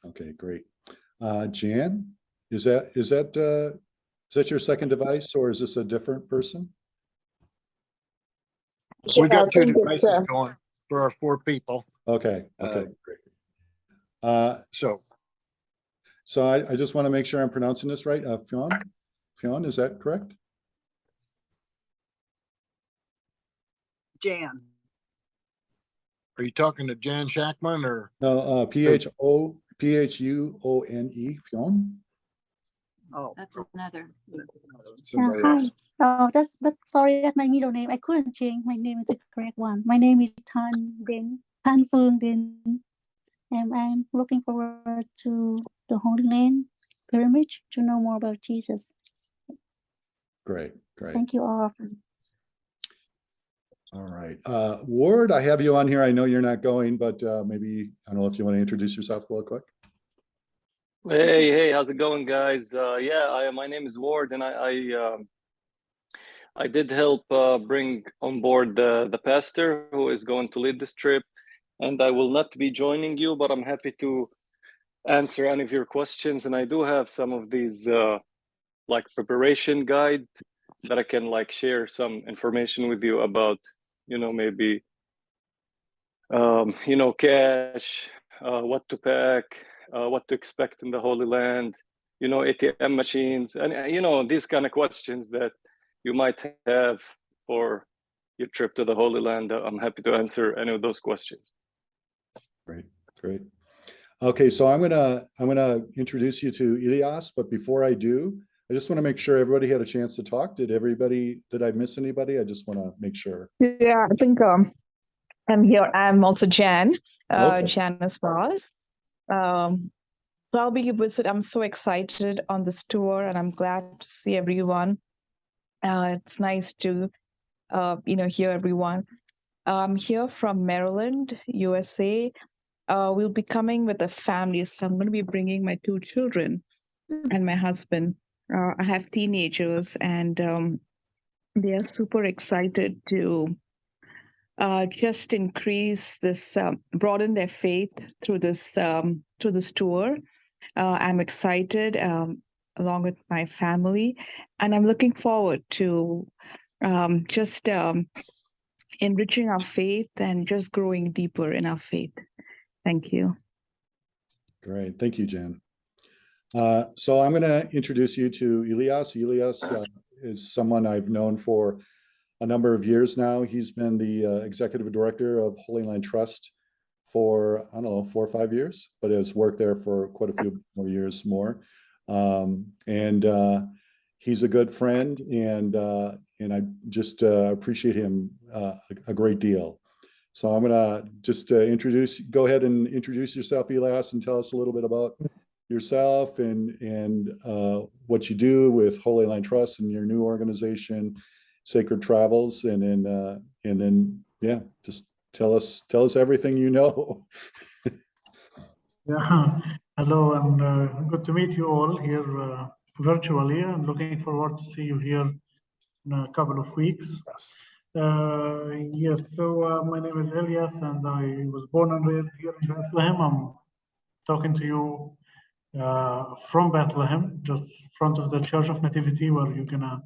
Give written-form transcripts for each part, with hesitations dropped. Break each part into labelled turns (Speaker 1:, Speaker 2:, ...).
Speaker 1: Okay, great. Jan, is that your second device, or is this a different person?
Speaker 2: We got two devices going for our 4 people.
Speaker 1: Okay, great.
Speaker 2: So
Speaker 1: I just want to make sure I'm pronouncing this right. Fionn, is that correct?
Speaker 3: Jan.
Speaker 2: are you talking to Jan Shackman or?
Speaker 1: No, Phuone, Fionn.
Speaker 3: Oh,
Speaker 4: That's another.
Speaker 2: Somebody
Speaker 5: Hi.
Speaker 2: else.
Speaker 5: Oh, that's sorry, that's my middle name. I couldn't change. My name is the correct one. My name is Tan Phương Din, and I'm looking forward to the Holy Land pilgrimage to know more about Jesus.
Speaker 1: Great.
Speaker 5: Thank you all.
Speaker 1: All right. Ward, I have you on here. I know you're not going, but maybe, I don't know if you want to introduce yourself real quick.
Speaker 6: Hey, how's it going, guys? My name is Ward, and I did help bring on board the pastor who is going to lead this trip, and I will not be joining you, but I'm happy to answer any of your questions. And I do have some of these like preparation guide that I can like share some information with you about, maybe cash, what to pack, what to expect in the Holy Land, ATM machines, and these kind of questions that you might have for your trip to the Holy Land. I'm happy to answer any of those questions.
Speaker 1: Great. Okay, so I'm gonna introduce you to Ilias, but before I do, I just want to make sure everybody had a chance to talk. Did I miss anybody? I just want to make sure.
Speaker 7: Yeah, I think I'm here. I'm also Jan,
Speaker 1: Okay.
Speaker 7: Janice Ross. So I'll be I'm so excited on this tour, and I'm glad to see everyone. It's nice to, hear everyone. I'm here from Maryland, USA. We'll be coming with a family, so I'm going to be bringing my 2 children and my husband. I have teenagers, and they are super excited to just increase this, broaden their faith through this tour. I'm excited along with my family, and I'm looking forward to just enriching our faith and just growing deeper in our faith. Thank you.
Speaker 1: Great. Thank you, Jan. So I'm going to introduce you to Ilias. Ilias is someone I've known for a number of years now. He's been the executive director of Holy Land Trust for, I don't know, 4 or 5 years, but has worked there for quite a few more years more. He's a good friend, and I just appreciate him a great deal. So I'm gonna just go ahead and introduce yourself, Ilias, and tell us a little bit about yourself and what you do with Holy Land Trust and your new organization, Sacred Travels, and then just tell us everything you know.
Speaker 8: Yeah. Hello, and good to meet you all here virtually. I'm looking forward to see you here in a couple of weeks. Yes, so my name is Elias, and I was born and raised here in Bethlehem. I'm talking to you from Bethlehem, just in front of the Church of Nativity, where you're gonna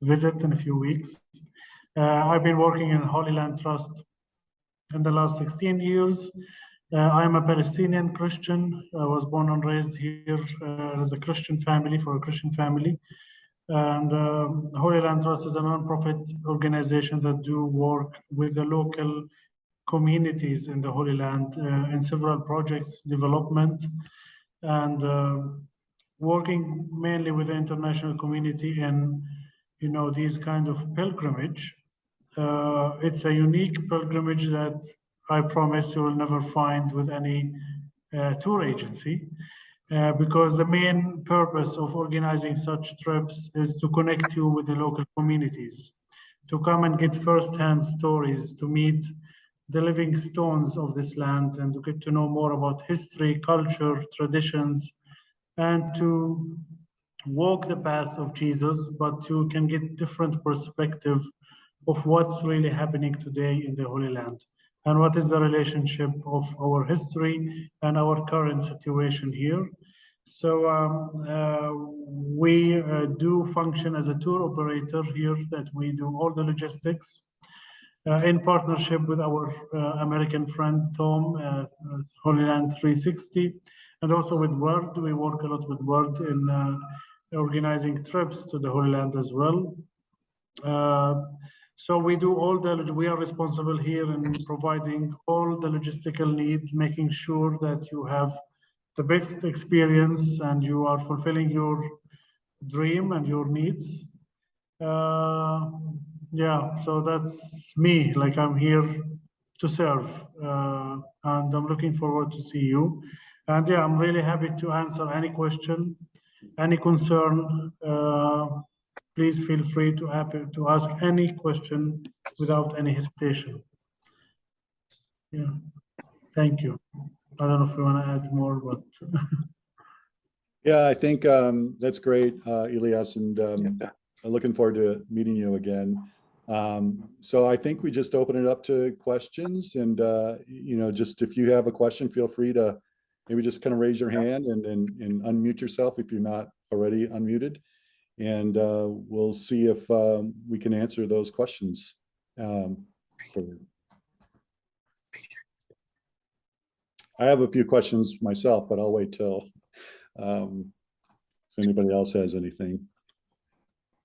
Speaker 8: visit in a few weeks. I've been working in Holy Land Trust in the last 16 years. I'm a Palestinian Christian. I was born and raised here as a Christian family, for a Christian family. And Holy Land Trust is a non-profit organization that do work with the local communities in the Holy Land in several projects, development, and working mainly with the international community in, these kind of pilgrimage. It's a unique pilgrimage that I promise you will never find with any tour agency. Because the main purpose of organizing such trips is to connect you with the local communities, to come and get first-hand stories, to meet the living stones of this land, and to get to know more about history, culture, traditions, and to walk the path of Jesus, but you can get different perspective of what's really happening today in the Holy Land. and what is the relationship of our history and our current situation here. So we do function as a tour operator here, that we do all the logistics in partnership with our American friend Tom, HL360, and also with Word. We work a lot with Word in organizing trips to the Holy Land as well. So we do we are responsible here in providing all the logistical needs, making sure that you have the best experience and you are fulfilling your dream and your needs. Yeah, so that's me. Like, I'm here to serve, and I'm looking forward to see you. And yeah, I'm really happy to answer any question, any concern. Please feel free to ask any question without any hesitation. Yeah, thank you. I don't know if you want to add more, but
Speaker 1: Yeah, I think that's great, Elias, and I'm looking forward to meeting you again. So I think we just open it up to questions, and you know, just if you have a question, feel free to maybe just kind of raise your hand and unmute yourself if you're not already unmuted, and we'll see if we can answer those questions. I have a few questions myself, but I'll wait till if anybody else has anything.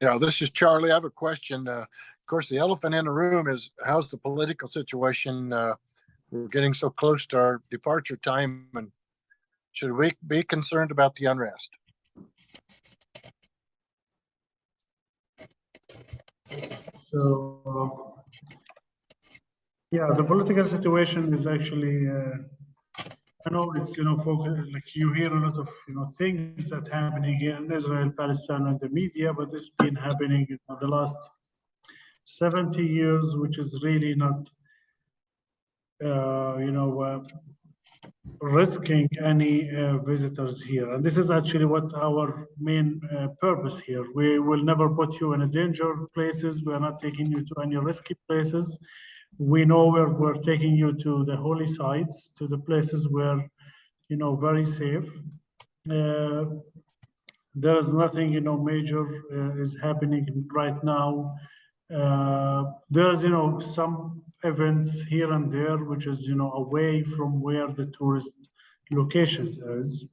Speaker 2: Yeah, this is Charlie. I have a question. Of course, the elephant in the room is, how's the political situation? We're getting so close to our departure time, and should we be concerned about the unrest?
Speaker 8: so yeah, the political situation is actually. I know it's, you know, like you hear a lot of, you know, things that happening in Israel, Palestine, and the media, but it's been happening in the last 70 years, which is really not, you know, risking any visitors here. And this is actually what our main purpose here. We will never put you in a danger places. We are not taking you to any risky places. We know we're taking you to the holy sites, to the places where, you know, very safe. There's nothing, you know, major is happening right now. There's, you know, some events here and there, which is, you know, away from where the tourist locations is.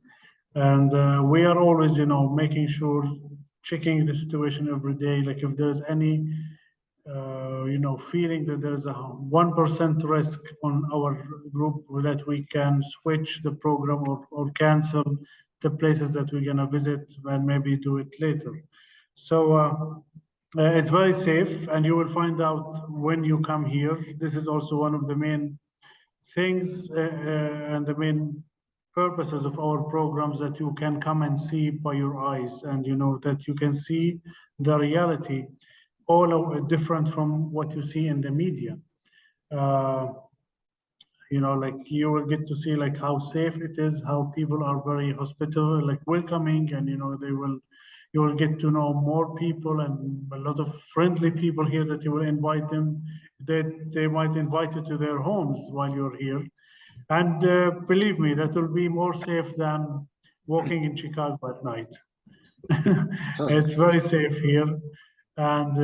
Speaker 8: And we are always, you know, making sure, checking the situation every day. Like, if there's any you know, feeling that there's a 1% risk on our group, that we can switch the program or cancel the places that we're gonna visit and maybe do it later. So it's very safe, and you will find out when you come here. This is also one of the main things and the main purposes of our programs, that you can come and see by your eyes, and you know that you can see the reality, all different from what you see in the media. You know, like, you will get to see like how safe it is, how people are very hospitable, like welcoming, and you know, you will get to know more people and a lot of friendly people here that you will invite them. They might invite you to their homes while you're here. And believe me, that will be more safe than walking in Chicago at night. It's very safe here. And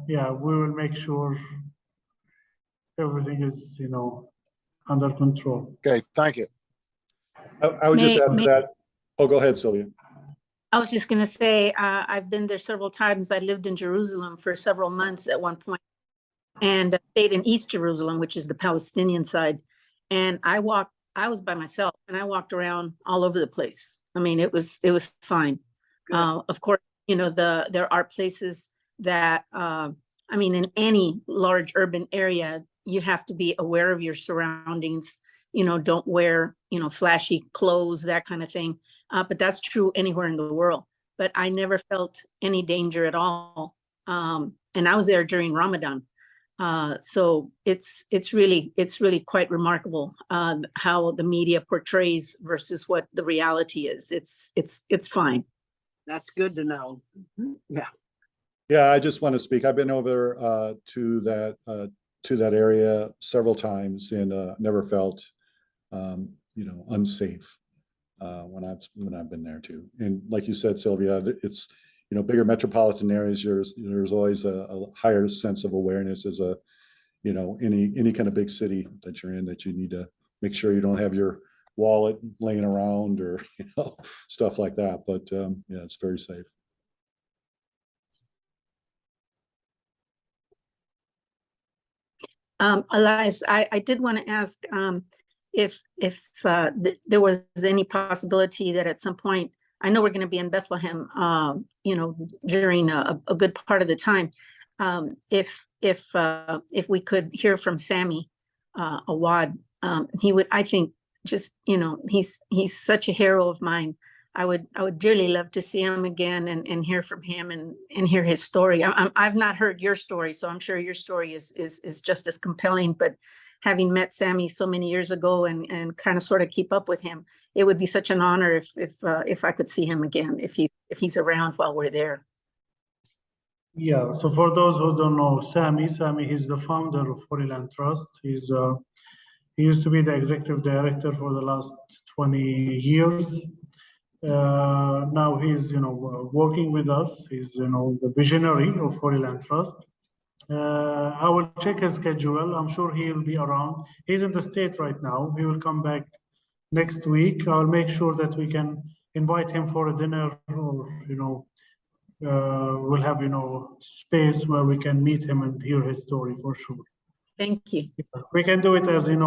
Speaker 8: yeah, we will make sure everything is, you know, under control.
Speaker 2: Okay, thank you.
Speaker 1: I would just add to that. Oh, go ahead, Sylvia.
Speaker 3: I was just going to say, I've been there several times. I lived in Jerusalem for several months at one point, and stayed in East Jerusalem, which is the Palestinian side. And I was by myself, and I walked around all over the place. I mean, it was fine. Of course, you know, there are places that, I mean, in any large urban area, you have to be aware of your surroundings. You know, don't wear, you know, flashy clothes, that kind of thing. But that's true anywhere in the world. But I never felt any danger at all. And I was there during Ramadan. So it's really quite remarkable how the media portrays versus what the reality is. It's fine.
Speaker 4: That's good to know. Yeah.
Speaker 1: Yeah, I just want to speak. I've been over to that to that area several times and never felt, unsafe when I've been there too. And like you said, Sylvia, it's, bigger metropolitan areas. There's always a higher sense of awareness as any kind of big city that you're in, that you need to make sure you don't have your wallet laying around or stuff like that. But yeah, it's very safe.
Speaker 3: Elias, I did want to ask if there was any possibility that at some point, I know we're going to be in Bethlehem, during a good part of the time. If we could hear from Sammy Awad, he would, I think, just, he's such a hero of mine. I would dearly love to see him again and hear from him and hear his story. I've not heard your story, so I'm sure your story is just as compelling. But having met Sammy so many years ago and kind of sort of keep up with him, it would be such an honor if I could see him again, if he's around while we're there.
Speaker 8: Yeah, so for those who don't know Sammy, he's the founder of Holy Land Trust. He used to be the executive director for the last 20 years. Now he's, working with us. He's, the visionary of Holy Land Trust. I will check his schedule. I'm sure he'll be around. He's in the state right now. He will come back next week. I'll make sure that we can invite him for a dinner, or, we'll have, space where we can meet him and hear his story for sure.
Speaker 3: Thank you.
Speaker 8: We can do it as, an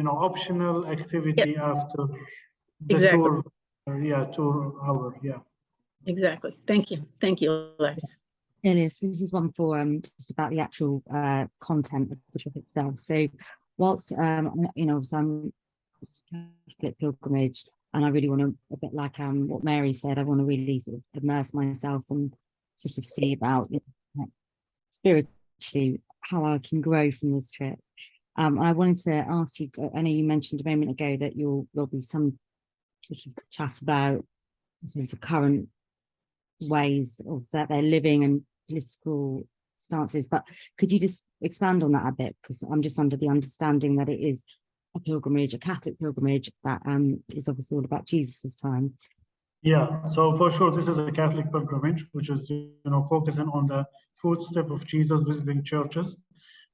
Speaker 8: optional activity after the
Speaker 3: Exactly.
Speaker 8: tour. Tour hour. Yeah.
Speaker 3: Exactly. Thank you. Thank you, Elias.
Speaker 9: Elias, this is one for just about the actual content of the trip itself. So whilst so I'm Catholic pilgrimage, and I really want to, a bit like what Mary said, I want to really sort of immerse myself and sort of see about spiritually how I can grow from this trip. I wanted to ask you, I know you mentioned a moment ago that there'll be some sort of chat about sort of the current ways of that they're living and political stances, but could you just expand on that a bit? Because I'm just under the understanding that it is a pilgrimage, a Catholic pilgrimage that is obviously all about Jesus's time.
Speaker 8: Yeah, so for sure, this is a Catholic pilgrimage, which is, focusing on the footstep of Jesus, visiting churches.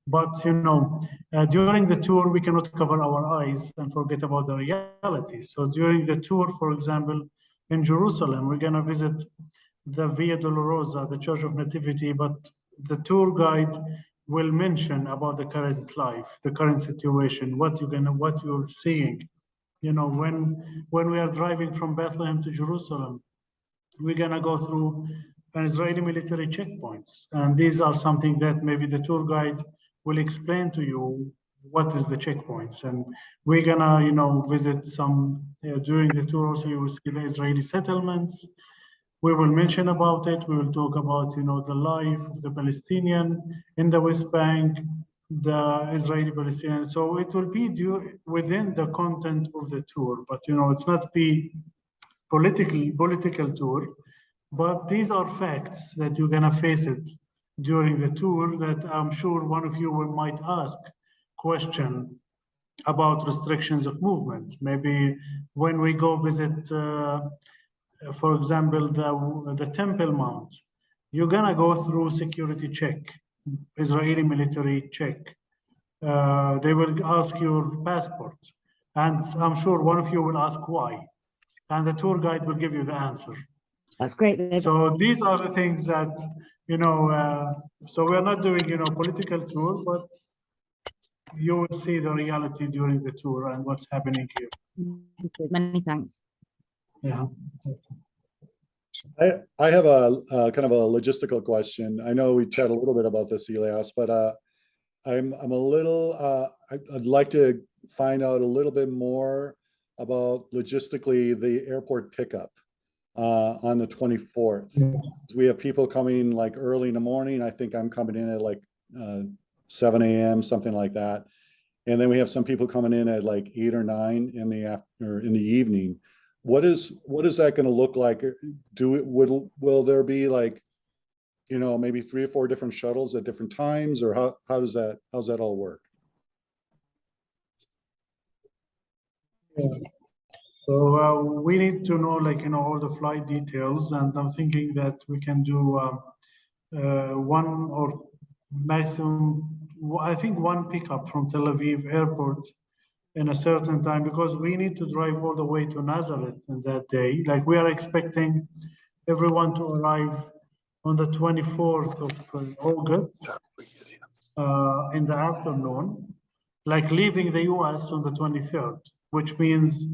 Speaker 8: But, during the tour, we cannot cover our eyes and forget about the reality. So during the tour, for example, in Jerusalem, we're going to visit the Via Dolorosa, the Church of Nativity, but the tour guide will mention about the current life, the current situation, what you're seeing. When we are driving from Bethlehem to Jerusalem, we're gonna go through an Israeli military checkpoints, and these are something that maybe the tour guide will explain to you what is the checkpoints. And we're gonna, visit some during the tour. Also, you will see the Israeli settlements. We will mention about it. We will talk about, the life of the Palestinian in the West Bank, the Israeli-Palestinian. So it will be within the content of the tour, but, it's not be political tour, but these are facts that you're gonna face it during the tour, that I'm sure one of you might ask question about restrictions of movement. Maybe when we go visit, for example, the Temple Mount, you're gonna go through security check, Israeli military check. They will ask your passport, and I'm sure one of you will ask why, and the tour guide will give you the answer.
Speaker 9: That's great.
Speaker 8: So these are the things that, so we're not doing, political tour, but you will see the reality during the tour and what's happening here.
Speaker 9: Many thanks.
Speaker 8: Yeah.
Speaker 1: I have a kind of a logistical question. I know we chatted a little bit about this, Elias, but I'm a little, I'd like to find out a little bit more about logistically the airport pickup on the 24th. We have people coming like early in the morning. I think I'm coming in at like 7 a.m., something like that. And then we have some people coming in at like 8 or 9 in the evening. What is that going to look like? Will there be like you know, maybe 3 or 4 different shuttles at different times, or how's that all work?
Speaker 8: Yeah. So we need to know, like, you know, all the flight details, and I'm thinking that we can do one or maximum, I think one pickup from Tel Aviv airport in a certain time, because we need to drive all the way to Nazareth in that day. Like, we are expecting everyone to arrive on the 24th of August in the afternoon, like leaving the US on the 23rd, which means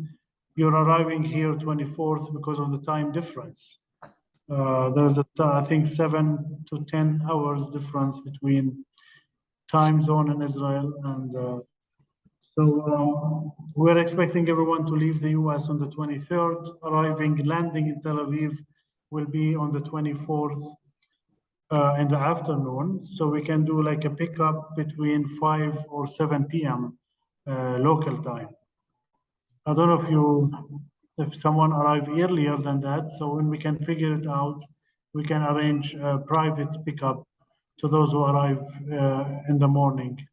Speaker 8: you're arriving here 24th because of the time difference. There's I think 7 to 10 hours difference between time zone in Israel, and so we're expecting everyone to leave the US on the 23rd, landing in Tel Aviv will be on the 24th in the afternoon. So we can do like a pickup between 5 or 7 p.m. Local time. I don't know if someone arrive earlier than that. So when we can figure it out, we can arrange a private pickup to those who arrive in the morning.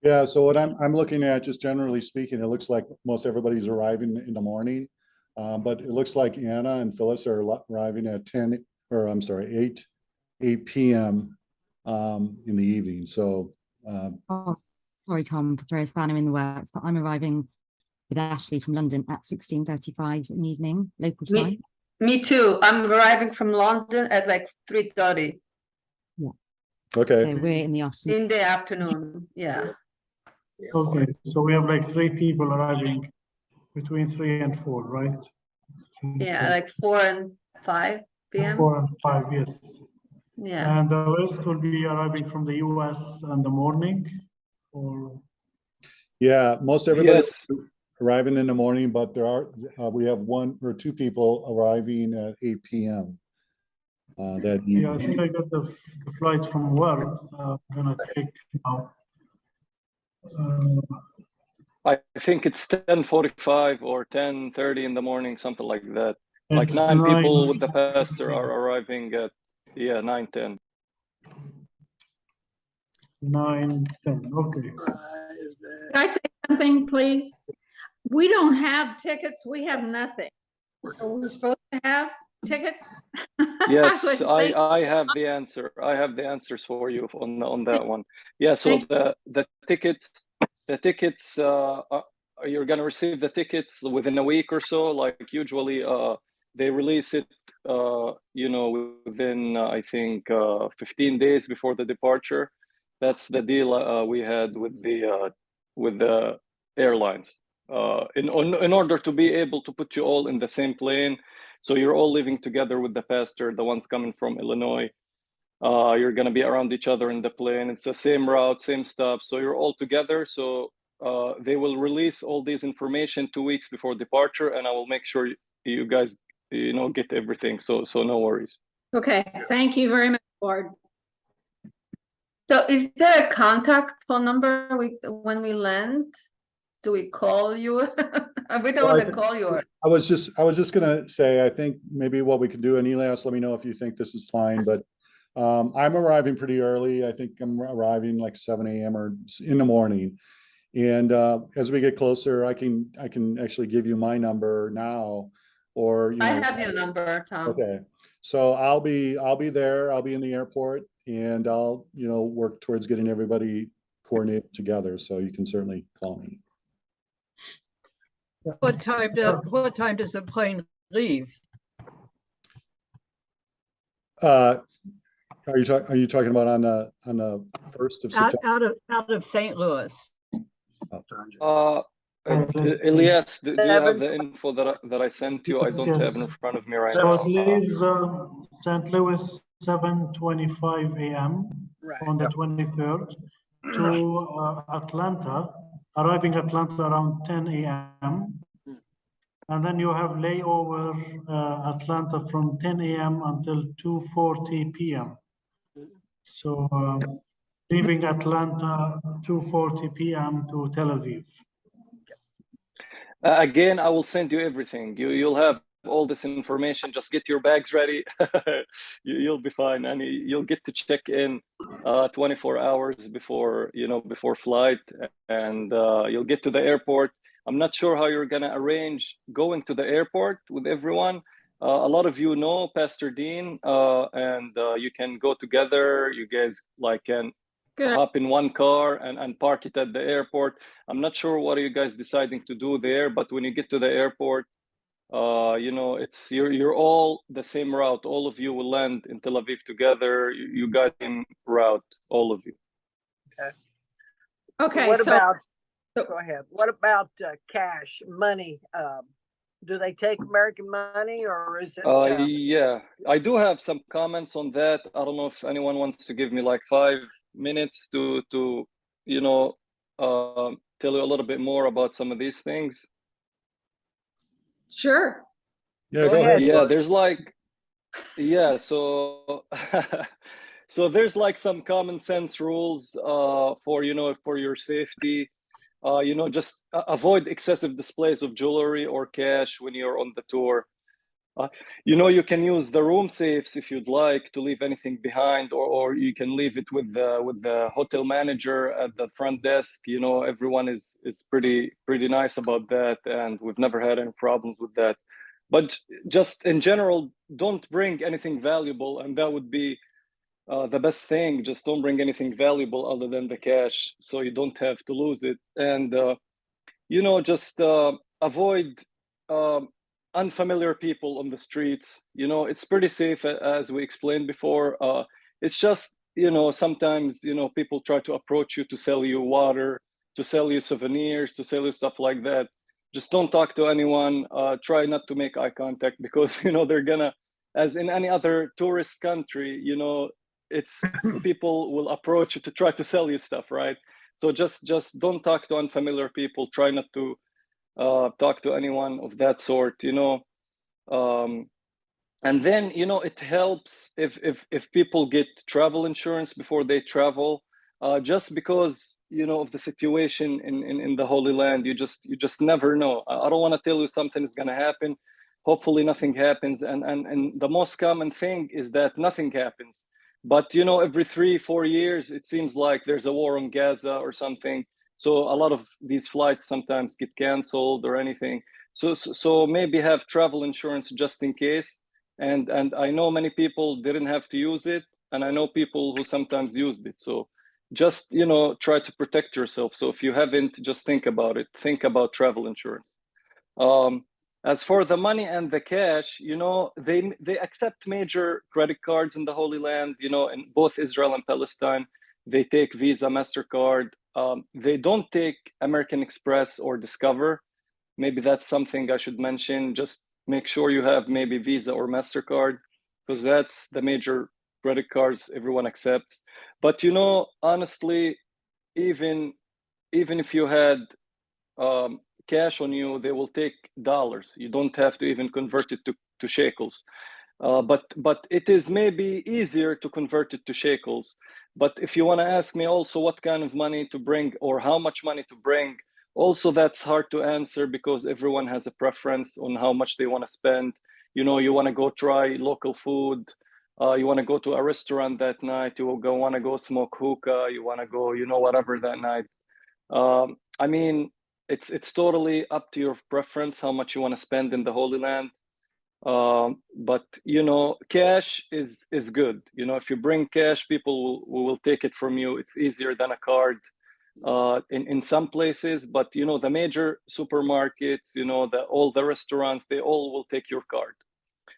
Speaker 1: Yeah, so what I'm looking at, just generally speaking, it looks like most everybody's arriving in the morning. But it looks like Anna and Phyllis are arriving at 8 p.m. In the evening. So
Speaker 9: Oh, sorry, Tom, to throw a spanner in the works, but I'm arriving with Ashley from London at 16:35 in the evening, local time.
Speaker 10: Me too. I'm arriving from London at like 3:30
Speaker 1: okay.
Speaker 9: So we're in the afternoon.
Speaker 10: in the afternoon. Yeah.
Speaker 8: Okay, so we have like 3 people arriving between 3 and 4, right?
Speaker 10: Yeah, like 4 and 5 p.m.
Speaker 8: 4 and 5, yes.
Speaker 10: Yeah.
Speaker 8: And the rest will be arriving from the US in the morning, or?
Speaker 1: Yeah, most everybody
Speaker 6: Yes.
Speaker 1: arriving in the morning, but there are we have 1 or 2 people arriving at 8 p.m. That evening.
Speaker 8: Yeah, I think I got the flight from work. I'm gonna check now.
Speaker 6: I think it's 10:45 or 10:30 in the morning, something like that. Like
Speaker 8: It's
Speaker 6: 9 people with the
Speaker 8: 9:50.
Speaker 6: pastor are arriving at 9:10.
Speaker 8: 9:10. Okay.
Speaker 3: Can I say something, please? We don't have tickets. We have nothing. Are we supposed to have tickets?
Speaker 6: Yes,
Speaker 3: was thinking-
Speaker 6: I have the answer. I have the answers for you on that one. Yeah, so the tickets you're gonna receive the tickets within a week or so. Like usually they release it you know, within I think 15 days before the departure. That's the deal we had with the airlines. In order to be able to put you all in the same plane, so you're all living together with the pastor, the ones coming from Illinois. You're gonna be around each other in the plane. It's the same route, same stuff. So you're all together. So they will release all this information 2 weeks before departure, and I will make sure you guys, you know, get everything. So no worries.
Speaker 3: Okay, thank you very much, Ward.
Speaker 10: So is there a contact phone number when we land? Do we call you? We don't want to call you.
Speaker 1: I was just gonna say, I think maybe what we could do, and Elias, let me know if you think this is fine, but I'm arriving pretty early. I think I'm arriving like 7 a.m. or in the morning. And as we get closer, I can actually give you my number now, or you know,
Speaker 10: I have your number, Tom.
Speaker 1: Okay, so I'll be there. I'll be in the airport, and I'll, you know, work towards getting everybody coordinated together. So you can certainly call me.
Speaker 11: What time does the plane leave?
Speaker 1: Are you talking about on the 1st of September?
Speaker 11: Out of St. Louis.
Speaker 6: Elias, do you have the info that I sent you? I don't have it in
Speaker 8: Yes.
Speaker 6: front of me right
Speaker 8: So
Speaker 6: now.
Speaker 8: it leaves St. Louis 7:25 a.m. on the 23rd to Atlanta, arriving Atlanta around 10 a.m. And then you have layover Atlanta from 10 a.m. until 2:40 p.m. So leaving Atlanta 2:40 p.m. to Tel Aviv.
Speaker 6: Again, I will send you everything. You'll have all this information. Just get your bags ready. You'll be fine, and you'll get to check in 24 hours before, before flight, and you'll get to the airport. I'm not sure how you're gonna arrange going to the airport with everyone. A lot of you know Pastor Dean, and you can go together. You guys can hop in one car and park it at the airport. I'm not sure what are you guys deciding to do there, but when you get to the airport, it's you're all the same route. All of you will land in Tel Aviv together. You got in route, all of you.
Speaker 10: Okay,
Speaker 4: What
Speaker 10: so
Speaker 4: about, go ahead. What about cash, money? Do they take American money, or is it?
Speaker 6: Yeah, I do have some comments on that. I don't know if anyone wants to give me like 5 minutes to tell you a little bit more about some of these things.
Speaker 10: sure.
Speaker 1: Yeah, go ahead.
Speaker 6: Yeah, there's so so there's some common sense rules for for your safety. Just avoid excessive displays of jewelry or cash when you're on the tour. You can use the room safes if you'd like to leave anything behind, or you can leave it with the hotel manager at the front desk. Everyone is pretty nice about that, and we've never had any problems with that. But just in general, don't bring anything valuable, and that would be the best thing. Just don't bring anything valuable other than the cash, so you don't have to lose it. And just avoid unfamiliar people on the streets. It's pretty safe, as we explained before. It's just sometimes people try to approach you to sell you water, to sell you souvenirs, to sell you stuff like that. Just don't talk to anyone. Try not to make eye contact, because they're gonna, as in any other tourist country, it's people will approach you to try to sell you stuff, right? So just don't talk to unfamiliar people. Try not to talk to anyone of that sort. And then it helps if people get travel insurance before they travel, just because of the situation in the Holy Land. You just never know. I don't want to tell you something is going to happen. Hopefully nothing happens, and the most common thing is that nothing happens. But every 3-4 years it seems like there's a war on Gaza or something, so a lot of these flights sometimes get canceled or anything. So maybe have travel insurance just in case. And I know many people didn't have to use it, and I know people who sometimes used it. So just try to protect yourself. So if you haven't, just think about it. Think about travel insurance. As for the money and the cash, they accept major credit cards in the Holy Land. In both Israel and Palestine, they take Visa, MasterCard. They don't take American Express or Discover. Maybe that's something I should mention. Just make sure you have maybe Visa or MasterCard, because that's the major credit cards everyone accepts. But honestly, even if you had cash on you, they will take dollars. You don't have to even convert it to shekels. But it is maybe easier to convert it to shekels. But if you want to ask me also what kind of money to bring or how much money to bring, also that's hard to answer, because everyone has a preference on how much they want to spend. You want to go try local food, you want to go to a restaurant that night, you will want to go smoke hookah, you want to go whatever that night. I mean, it's totally up to your preference how much you want to spend in the Holy Land. But cash is good. If you bring cash, people will take it from you. It's easier than a card in some places. But the major supermarkets, all the restaurants, they all will take your card.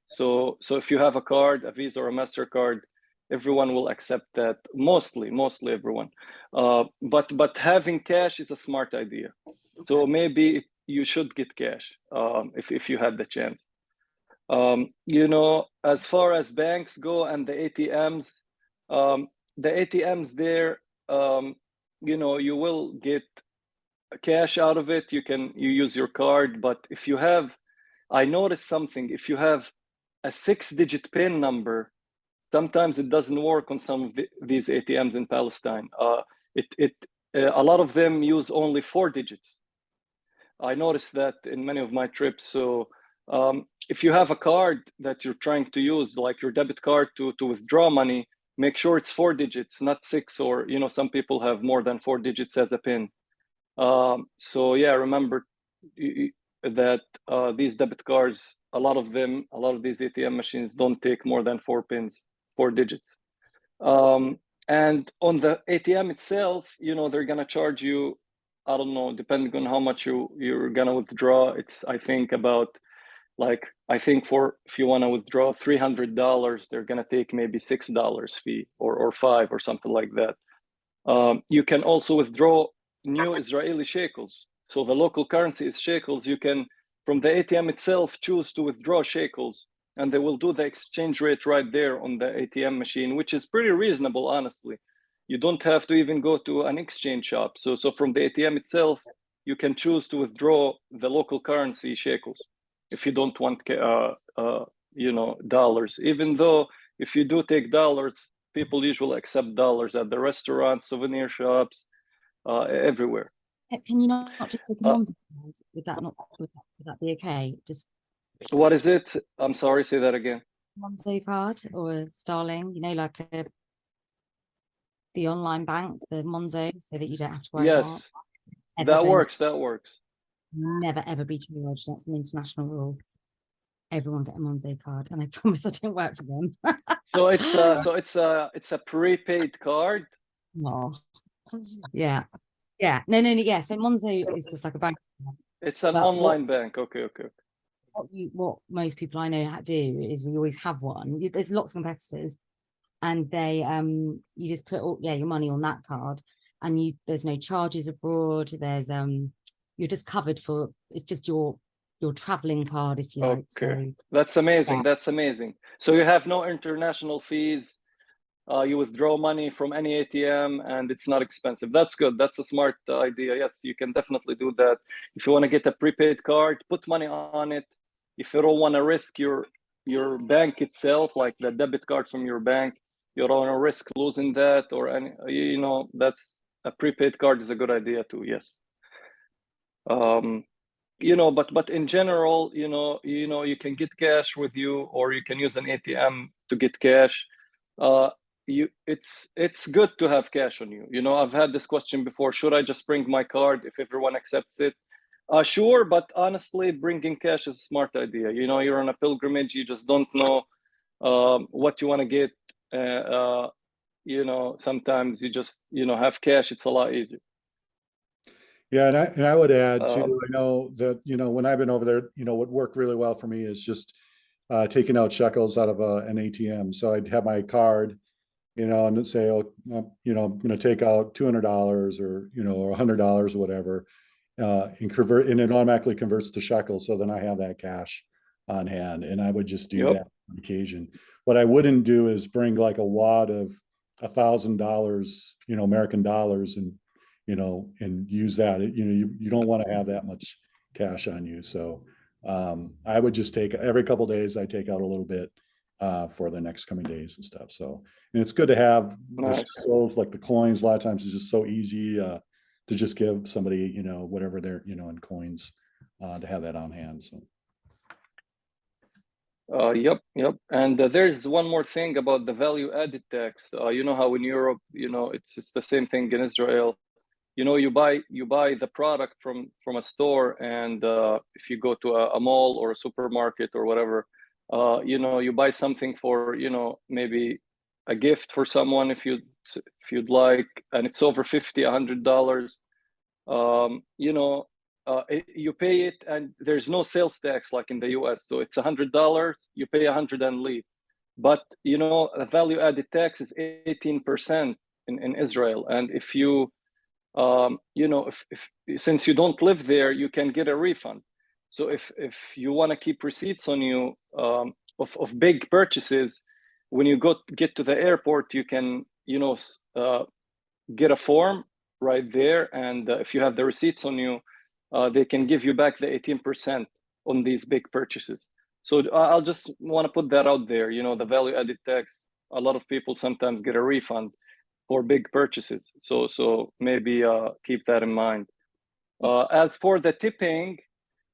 Speaker 6: So if you have a card, a Visa or a MasterCard, everyone will accept that. Mostly everyone. But having cash is a smart idea. So maybe you should get cash if you had the chance. As far as banks go and the ATMs there, you will get cash out of it. You use your card, but if you have, I noticed something, if you have a 6-digit PIN number, sometimes it doesn't work on some of these ATMs in Palestine. A lot of them use only 4 digits. I noticed that in many of my trips. So If you have a card that you're trying to use, like your debit card to withdraw money, make sure it's 4 digits, not 6, or, you know, some people have more than 4 digits as a PIN. So yeah, remember that these debit cards, a lot of these ATM machines don't take more than 4 pins, 4 digits. And on the ATM itself, you know, they're gonna charge you, I don't know, depending on how much you're gonna withdraw. It's, I think, about, like, I think for, if you want to withdraw $300, they're going to take maybe $6 fee, or 5 or something like that. You can also withdraw new Israeli shekels. So the local currency is shekels. You can, from the ATM itself, choose to withdraw shekels, and they will do the exchange rate right there on the ATM machine, which is pretty reasonable, honestly. You don't have to even go to an exchange shop. So from the ATM itself, you can choose to withdraw the local currency shekels if you don't want, you know, dollars. Even though if you do take dollars, people usually accept dollars at the restaurants, souvenir shops, everywhere.
Speaker 9: Can you not just take a Monzo card? Would that be okay? Just
Speaker 6: what is it? I'm sorry, say that again.
Speaker 9: Monzo card or a Starling, you know, like the online bank, the Monzo, so that you don't have to worry about.
Speaker 6: Yes, that works. That works.
Speaker 9: Never ever be charged. That's an international rule. Everyone get a Monzo card, and I promise I don't work for them.
Speaker 6: So it's a prepaid card.
Speaker 9: No. Yeah. No. Yeah. So Monzo is just like a bank.
Speaker 6: It's an online bank. Okay.
Speaker 9: What most people I know do is we always have one. There's lots of competitors, and they you just put all your money on that card, and there's no charges abroad. There's you're just covered for, it's just your traveling card, if you like. So
Speaker 6: that's amazing. Yeah. That's amazing. So you have no international fees. You withdraw money from any ATM, and it's not expensive. That's good. That's a smart idea. Yes, you can definitely do that. If you want to get a prepaid card, put money on it. If you don't want to risk your bank itself, like the debit card from your bank, you don't want to risk losing that, or any, you know, that's a prepaid card is a good idea too. Yes. You know, but in general, you know, you can get cash with you, or you can use an ATM to get cash. It's good to have cash on you. You know, I've had this question before. Should I just bring my card if everyone accepts it? Sure, but honestly, bringing cash is a smart idea. You know, you're on a pilgrimage. You just don't know what you want to get. You know, sometimes you just, you know, have cash. It's a lot easier.
Speaker 1: Yeah, and I would add too, I know that, you know, when I've been over there, you know, what worked really well for me is just taking out shekels out of an ATM. So I'd have my card, you know, and say, oh, you know, I'm going to take out $200 or, you know, or $100 or whatever, and convert, and it automatically converts to shekels. So then I have that cash on hand, and I would just do that on occasion. What I wouldn't do is bring like a wad of $1,000, you know, American dollars, and, you know, and use that. You know, you don't want to have that much cash on you. So I would just take, every couple of days, I take out a little bit for the next coming days and stuff. So, and it's good to have the shekels, like the coins. A lot of times it's just so easy to just give somebody, you know, whatever they're, you know, in coins, to have that on hand. So.
Speaker 6: Yep. And there's one more thing about the value added tax. You know how in Europe, you know, it's the same thing in Israel. You know, you buy the product from a store, and if you go to a mall or a supermarket or whatever, you know, you buy something for, you know, maybe a gift for someone if you'd like, and it's over $50, $100. You know, you pay it, and there's no sales tax like in the US. So it's $100, you pay $100 and leave. But you know, the value added tax is 18% in Israel, and if you you know, if since you don't live there, you can get a refund. So if you want to keep receipts on you of big purchases, when you get to the airport, you can, you know, get a form right there, and if you have the receipts on you, they can give you back the 18% on these big purchases. So I'll just want to put that out there. You know, the value added tax, a lot of people sometimes get a refund for big purchases. So maybe keep that in mind. As for the tipping,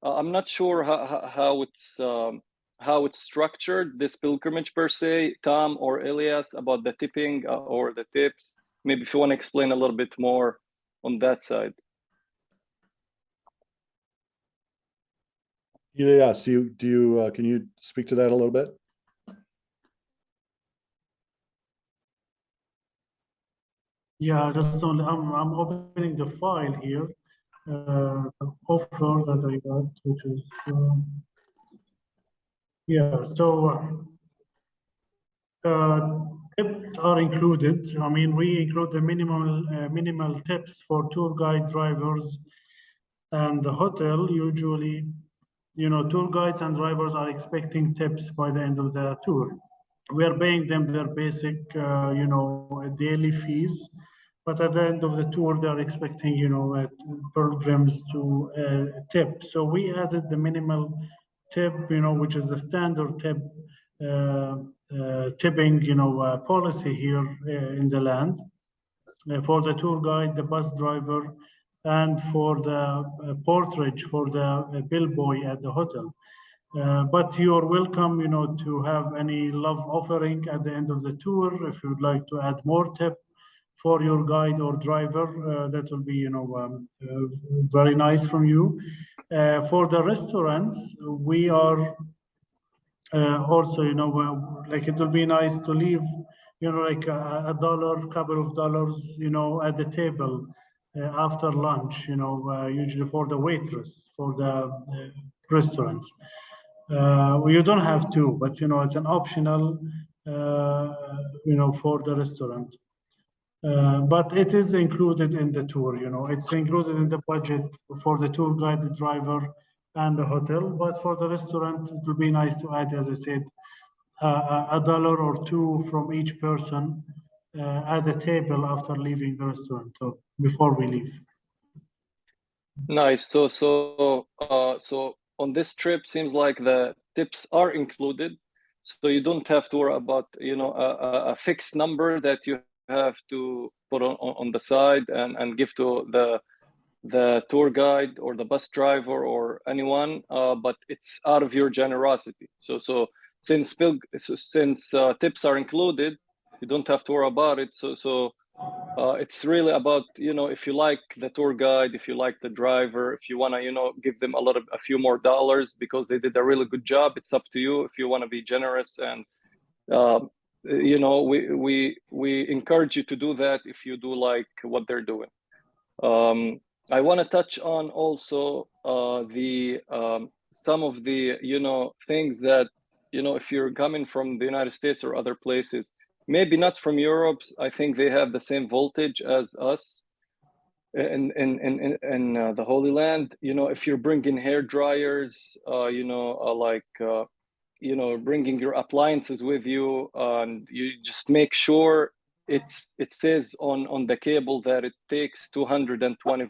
Speaker 6: I'm not sure how it's structured, this pilgrimage per se, Tom or Elias, about the tipping or the tips. Maybe if you want to explain a little bit more on that side.
Speaker 1: Yes, can you speak to that a little bit?
Speaker 8: Yeah, just only I'm opening the file here, the offer that I got, which is yeah. So tips are included. I mean, we include the minimal tips for tour guide, drivers, and the hotel. Usually, you know, tour guides and drivers are expecting tips by the end of the tour. We are paying them their basic, you know, daily fees, but at the end of the tour, they are expecting, you know, pilgrims to tip. So we added the minimal tip, you know, which is the standard tip, tipping, you know, policy here in the land for the tour guide, the bus driver, and for the porterage, for the bellboy at the hotel. But you are welcome, you know, to have any love offering at the end of the tour. If you would like to add more tip for your guide or driver, that will be, you know, very nice from you. For the restaurants, we are also, you know, like it will be nice to leave, you know, like a dollar, couple of dollars, you know, at the table after lunch, you know, usually for the waitress, for the restaurants. You don't have to, but you know, it's an optional, you know, for the restaurant. But it is included in the tour, you know, it's included in the budget for the tour guide, the driver, and the hotel. But for the restaurant, it will be nice to add, as I said, a dollar or two from each person at the table after leaving the restaurant, so before we leave.
Speaker 6: Nice. So on this trip, seems like the tips are included, so you don't have to worry about, you know, a fixed number that you have to put on the side and give to the tour guide or the bus driver or anyone, but it's out of your generosity. So since tips are included, you don't have to worry about it. So it's really about, you know, if you like the tour guide, if you like the driver, if you want to, you know, give them a few more dollars because they did a really good job, it's up to you if you want to be generous. And you know, we encourage you to do that if you do like what they're doing. I want to touch on also some of the, you know, things that, you know, if you're coming from the United States or other places, maybe not from Europe, I think they have the same voltage as us in the Holy Land. You know, if you're bringing hair dryers, you know, you know, bringing your appliances with you, and you just make sure it says on the cable that it takes 220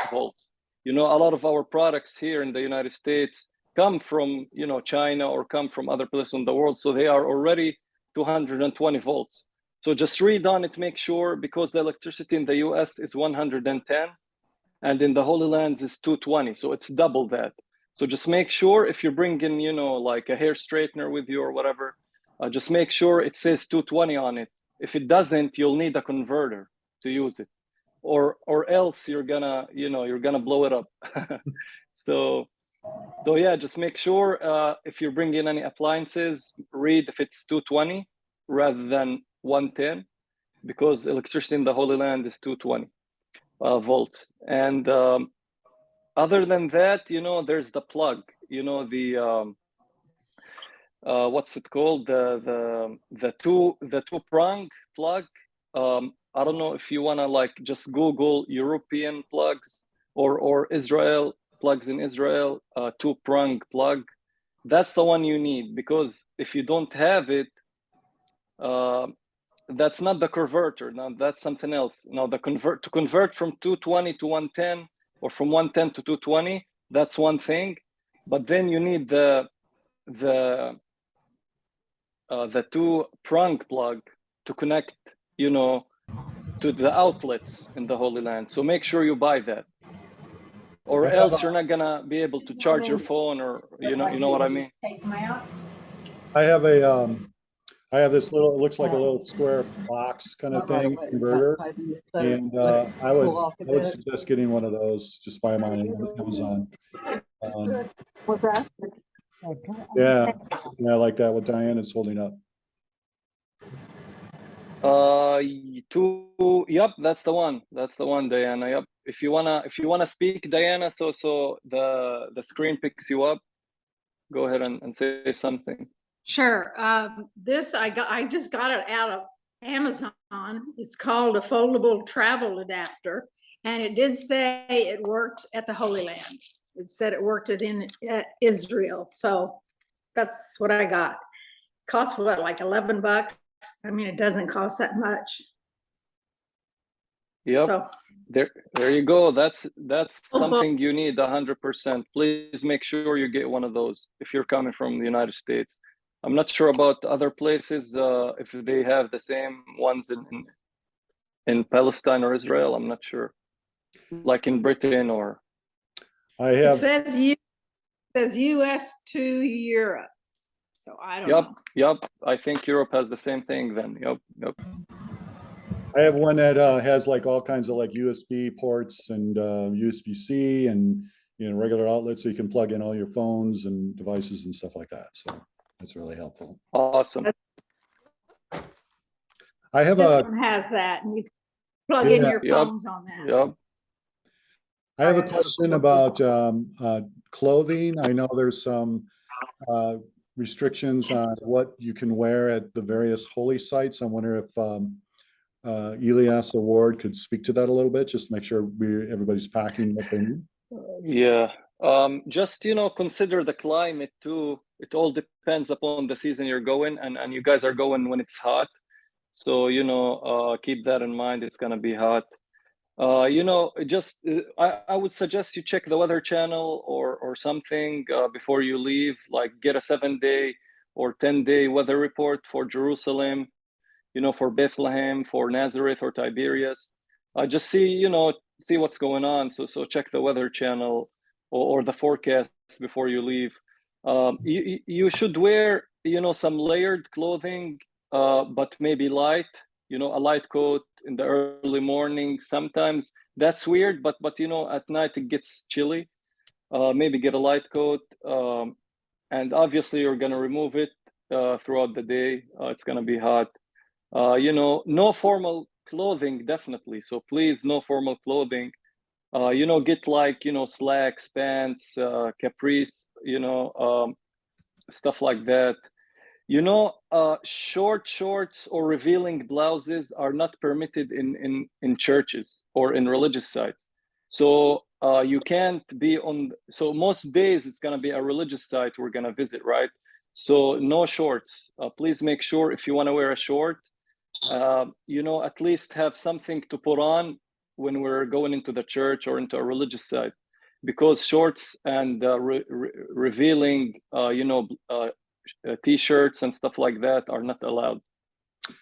Speaker 6: volts. You know, a lot of our products here in the United States come from, you know, China or come from other places in the world, so they are already 220 volts. So just read on it, make sure, because the electricity in the US is 110 and in the Holy Land is 220, so it's double that. So just make sure if you're bringing, you know, like a hair straightener with you or whatever, just make sure it says 220 on it. If it doesn't, you'll need a converter to use it, or else you're gonna, you know, you're gonna blow it up. So yeah, just make sure if you're bringing any appliances, read if it's 220 rather than 110, because electricity in the Holy Land is 220 volts. And other than that, you know, there's the plug, you know, the what's it called, the two prong plug. I don't know if you want to like just Google European plugs or Israel plugs in Israel, two prong plug. That's the one you need, because if you don't have it, that's not the converter. Now that's something else. Now to convert from 220 to 110 or from 110 to 220, that's one thing. But then you need the two prong plug to connect, you know, to the outlets in the Holy Land. So make sure you buy that. or else you're not gonna be able to charge your phone, or you know what I mean.
Speaker 1: I have a I have this little, it looks like a little square box kind of thing, converter. And I would suggest getting one of those just by my Amazon.
Speaker 5: What's that?
Speaker 1: Yeah, yeah, I like that, what Diane is holding up.
Speaker 6: Yep, that's the one, Diana. Yep, if you wanna speak, Diana, so the screen picks you up, go ahead and say something.
Speaker 3: Sure. I just got it out of Amazon. It's called a foldable travel adapter, and it did say it worked at the Holy Land. It said it worked at Israel, so that's what I got. Cost what, like $11? I mean, it doesn't cost that much.
Speaker 6: Yep.
Speaker 3: So
Speaker 6: there you go. That's something you need 100%. Please make sure you get one of those if you're coming from the United States. I'm not sure about other places, if they have the same ones in Palestine or Israel. I'm not sure, like in Britain or.
Speaker 3: It says US to Europe, so I don't know.
Speaker 6: Yep. I think Europe has the same thing then. Yep.
Speaker 1: I have one that has like all kinds of like USB ports and USB-C and regular outlets, so you can plug in all your phones and devices and stuff like that. So that's really helpful.
Speaker 6: Awesome.
Speaker 1: I have
Speaker 3: This one has that, and you can plug in your phones on that.
Speaker 6: Yep.
Speaker 1: I have a question about clothing. I know there's some restrictions on what you can wear at the various holy sites. I wonder if Elias or Ward could speak to that a little bit, just to make sure everybody's packing what they need.
Speaker 6: Yeah. Just consider the climate too. It all depends upon the season you're going, and you guys are going when it's hot. So keep that in mind. It's gonna be hot. I would suggest you check the Weather Channel or something before you leave. Like get a 7-day or 10-day weather report for Jerusalem, for Bethlehem, for Nazareth or Tiberias. Just see what's going on. So check the Weather Channel or the forecast before you leave. You should wear some layered clothing, but maybe light. A light coat in the early morning. Sometimes that's weird, but at night it gets chilly. Maybe get a light coat, and obviously you're gonna remove it throughout the day. It's gonna be hot. No formal clothing, definitely. So please, no formal clothing. Get like slacks, pants, capris, stuff like that. Short shorts or revealing blouses are not permitted in churches or in religious sites. So you can't be on. So most days it's gonna be a religious site we're gonna visit, right? So no shorts. Please make sure if you want to wear a short, at least have something to put on when we're going into the church or into a religious site, because shorts and revealing, t-shirts and stuff like that are not allowed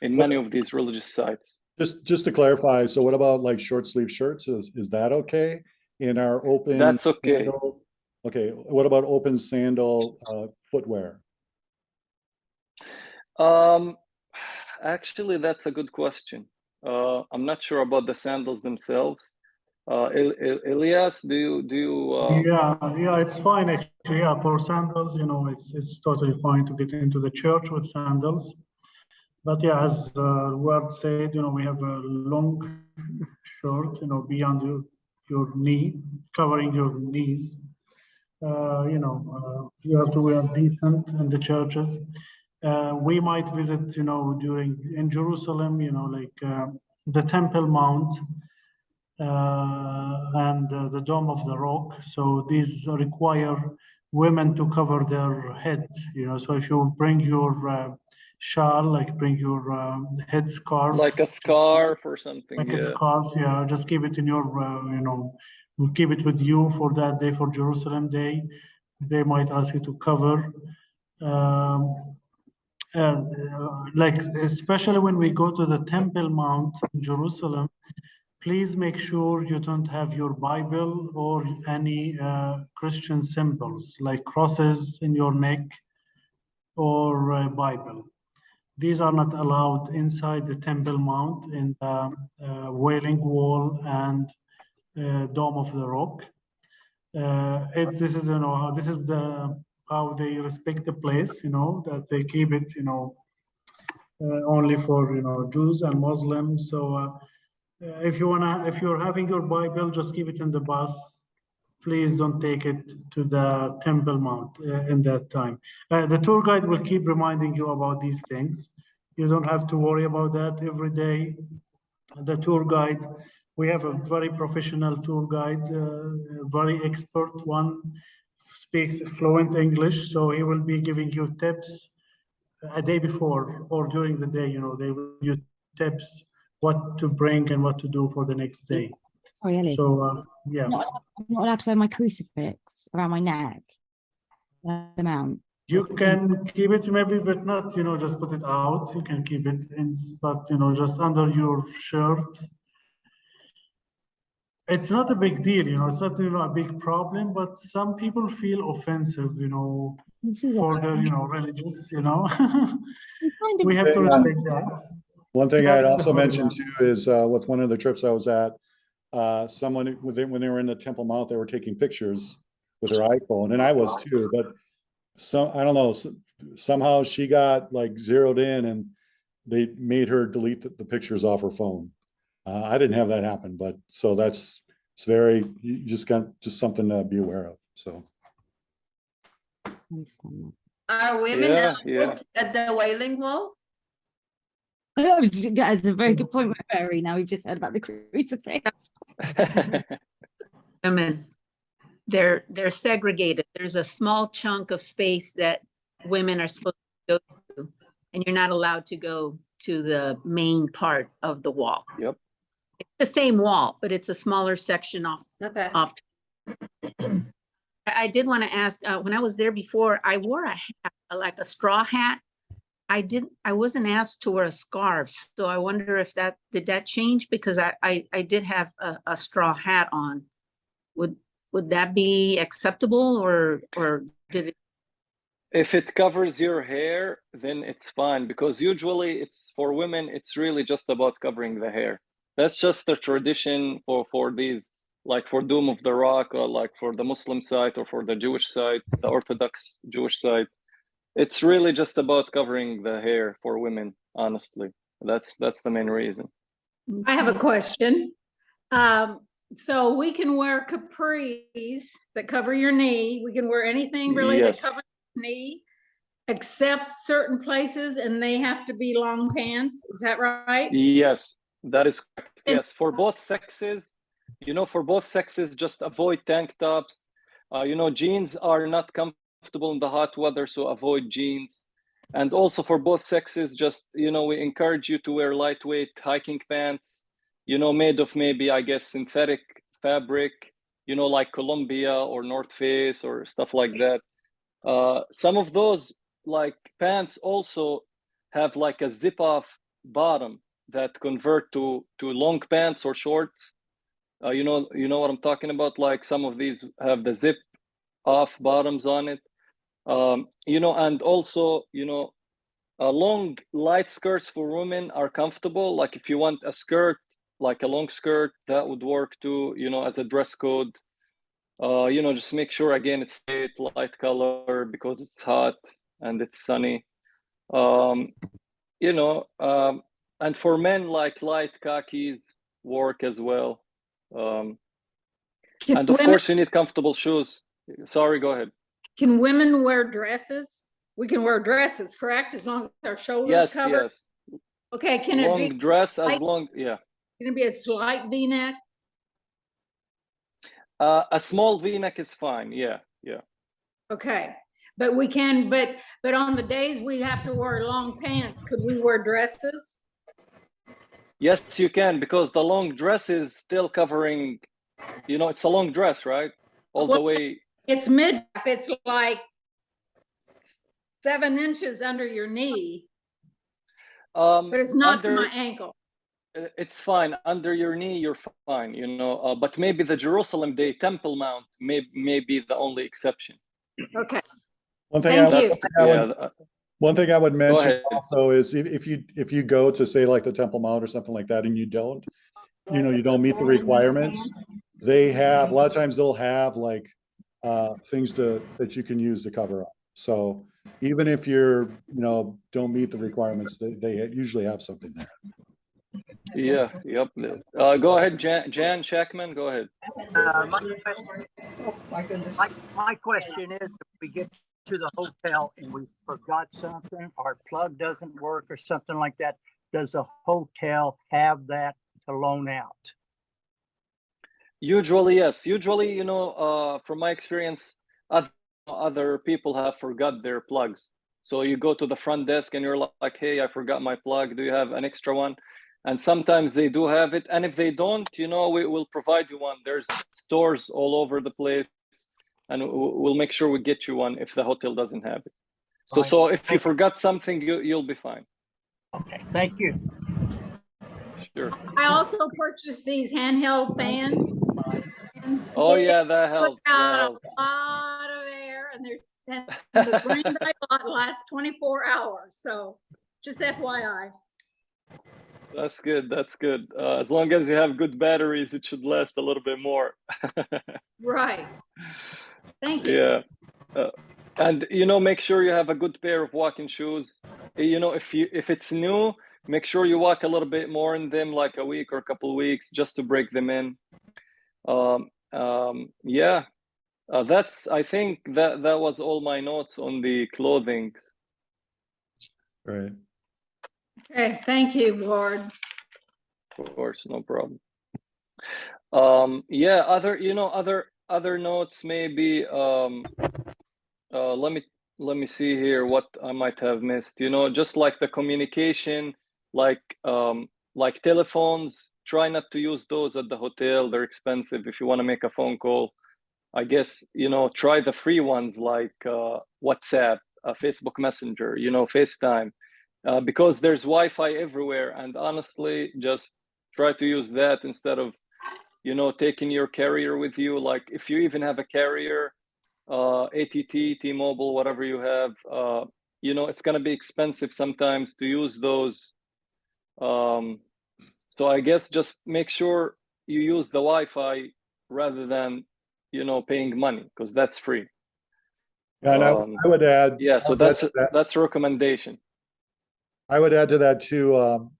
Speaker 6: in many of these religious sites.
Speaker 1: Just to clarify, so what about like short sleeve shirts? Is that okay? In our open,
Speaker 6: that's okay.
Speaker 1: Sandal, okay, what about open sandal footwear?
Speaker 6: Actually, that's a good question. I'm not sure about the sandals themselves. Elias, do you
Speaker 8: Yeah, it's fine actually. Yeah, for sandals, it's totally fine to get into the church with sandals. But yeah, as Ward said, we have a long shirt, beyond your knee, covering your knees. You have to wear decent in the churches. We might visit, in Jerusalem, the Temple Mount and the Dome of the Rock. So these require women to cover their head. So if you bring your shawl, like bring your head scarf,
Speaker 6: like a scarf or something,
Speaker 8: like a scarf, just keep it in your, we'll keep it with you for that day, for Jerusalem Day. They might ask you to cover. Like especially when we go to the Temple Mount in Jerusalem, please make sure you don't have your Bible or any Christian symbols like crosses in your neck or Bible. These are not allowed inside the Temple Mount in the Wailing Wall and Dome of the Rock. This is, you know, this is how they respect the place, you know, that they keep it, you know, only for, you know, Jews and Muslims. So if you're having your Bible, just keep it in the bus. Please don't take it to the Temple Mount in that time. The tour guide will keep reminding you about these things. You don't have to worry about that every day. The tour guide, we have a very professional tour guide, very expert one, speaks fluent English, so he will be giving you tips a day before or during the day. You know, they will give you tips what to bring and what to do for the next day.
Speaker 9: Sorry, Ellie.
Speaker 8: So yeah.
Speaker 9: I'm not allowed to wear my crucifix around my neck. The mount.
Speaker 8: You can keep it maybe, but not, you know, just put it out. You can keep it in, but, you know, just under your shirt. It's not a big deal, you know, it's not, you know, a big problem, but some people feel offensive, you know, for their, you know, religious, you know. We have to respect that.
Speaker 1: One thing I'd
Speaker 8: That's the
Speaker 1: also mention
Speaker 8: problem.
Speaker 1: too is with one of the trips I was at, someone when they were in the Temple Mount, they were taking pictures with their iPhone, and I was too. But I don't know, somehow she got like zeroed in, and they made her delete the pictures off her phone. I didn't have that happen, but so it's you just got something to be aware of. So.
Speaker 10: Are women
Speaker 6: Yeah,
Speaker 10: allowed at the Wailing Wall?
Speaker 9: That's a very good point, Mary. Now we've just heard about the crucifix.
Speaker 3: Women, they're segregated. There's a small chunk of space that women are supposed to go to, and you're not allowed to go to the main part of the wall.
Speaker 6: Yep.
Speaker 3: It's the same wall, but it's a smaller section off.
Speaker 10: Okay.
Speaker 3: I did want to ask, when I was there before, I wore a hat, like a straw hat. I wasn't asked to wear a scarf, so I wonder if did that change? Because I did have a straw hat on. Would that be acceptable, or did it?
Speaker 6: If it covers your hair, then it's fine, because usually it's for women, it's really just about covering the hair. That's just the tradition for these, like for Dome of the Rock, or like for the Muslim side, or for the Jewish side, the Orthodox Jewish side. It's really just about covering the hair for women, honestly. That's the main reason.
Speaker 12: I have a question. So we can wear capris that cover your knee. We can wear anything really that
Speaker 6: Yes.
Speaker 12: covers your knee, except certain places, and they have to be long pants. Is that right?
Speaker 6: Yes, that is correct. Yes, for both sexes, you know, for both sexes, just avoid tank tops. You know, jeans are not comfortable in the hot weather, so avoid jeans. And also for both sexes, just, you know, we encourage you to wear lightweight hiking pants, you know, made of maybe, I guess, synthetic fabric, you know, like Columbia or North Face or stuff like that. Some of those like pants also have like a zip off bottom that convert to long pants or shorts. You know what I'm talking about? Like some of these have the zip off bottoms on it. You know, and also, you know, long light skirts for women are comfortable. Like if you want a skirt, like a long skirt, that would work too, you know, as a dress code. You know, just make sure, again, it's light color because it's hot and it's sunny. You know, and for men, like light khakis work as well. And of course, you need comfortable shoes. Sorry, go ahead.
Speaker 12: Can women wear dresses? We can wear dresses, correct? As long as our shoulders covered?
Speaker 6: Yes.
Speaker 12: Okay, can it be
Speaker 6: long dress as long, yeah.
Speaker 12: Can it be a slight V-neck?
Speaker 6: A small V-neck is fine. Yeah.
Speaker 12: Okay, but we can, but on the days we have to wear long pants, could we wear dresses?
Speaker 6: Yes, you can, because the long dress is still covering, you know, it's a long dress, right? All the way.
Speaker 12: It's mid, it's like 7 inches under your knee, but it's not to my ankle.
Speaker 6: it's fine. Under your knee, you're fine, you know. But maybe the Jerusalem Day Temple Mount may be the only exception.
Speaker 12: Okay,
Speaker 1: One thing
Speaker 12: thank
Speaker 1: I,
Speaker 12: you.
Speaker 1: one thing I would mention
Speaker 6: ahead.
Speaker 1: also is if you go to say like the Temple Mount or something like that and you don't meet the requirements, they have, a lot of times they'll have like things that you can use to cover up. So even if you're, don't meet the requirements, they usually have something there.
Speaker 6: Yeah, yep. Go ahead, Jan Shackman, go ahead.
Speaker 13: My question is, if we get to the hotel and we forgot something, our plug doesn't work or something like that, does the hotel have that to loan out?
Speaker 6: Usually, yes. Usually, from my experience, other people have forgot their plugs. So you go to the front desk and you're like, hey, I forgot my plug. Do you have an extra one? And sometimes they do have it. And if they don't, we will provide you one. There's stores all over the place, and we'll make sure we get you one if the hotel doesn't have it. So if you forgot something, you'll be fine.
Speaker 13: Okay, thank you.
Speaker 6: Sure.
Speaker 12: I also purchased these handheld fans.
Speaker 6: Oh yeah, that helps.
Speaker 12: Put out a lot of air, and the brand I bought lasts 24 hours. So just FYI.
Speaker 6: That's good. That's good. As long as you have good batteries, it should last a little bit more.
Speaker 12: Right. Thank you.
Speaker 6: Yeah. And make sure you have a good pair of walking shoes. If it's new, make sure you walk a little bit more in them, like a week or a couple of weeks, just to break them in. Yeah. I think that was all my notes on the clothing.
Speaker 1: Right.
Speaker 12: Okay, thank you, Ward.
Speaker 6: Of course, no problem. Yeah, other notes maybe. Let me see here what I might have missed. Just like the communication, like telephones, try not to use those at the hotel. They're expensive. If you want to make a phone call, I guess, try the free ones like WhatsApp, Facebook Messenger, FaceTime, because there's Wi-Fi everywhere. And honestly, just try to use that instead of, taking your carrier with you. Like if you even have a carrier, AT&T, T-Mobile, whatever you have, it's going to be expensive sometimes to use those. So I guess just make sure you use the Wi-Fi rather than, paying money, because that's free.
Speaker 1: Yeah, and I would add.
Speaker 6: Yeah, so that's a recommendation.
Speaker 1: I would add to that too.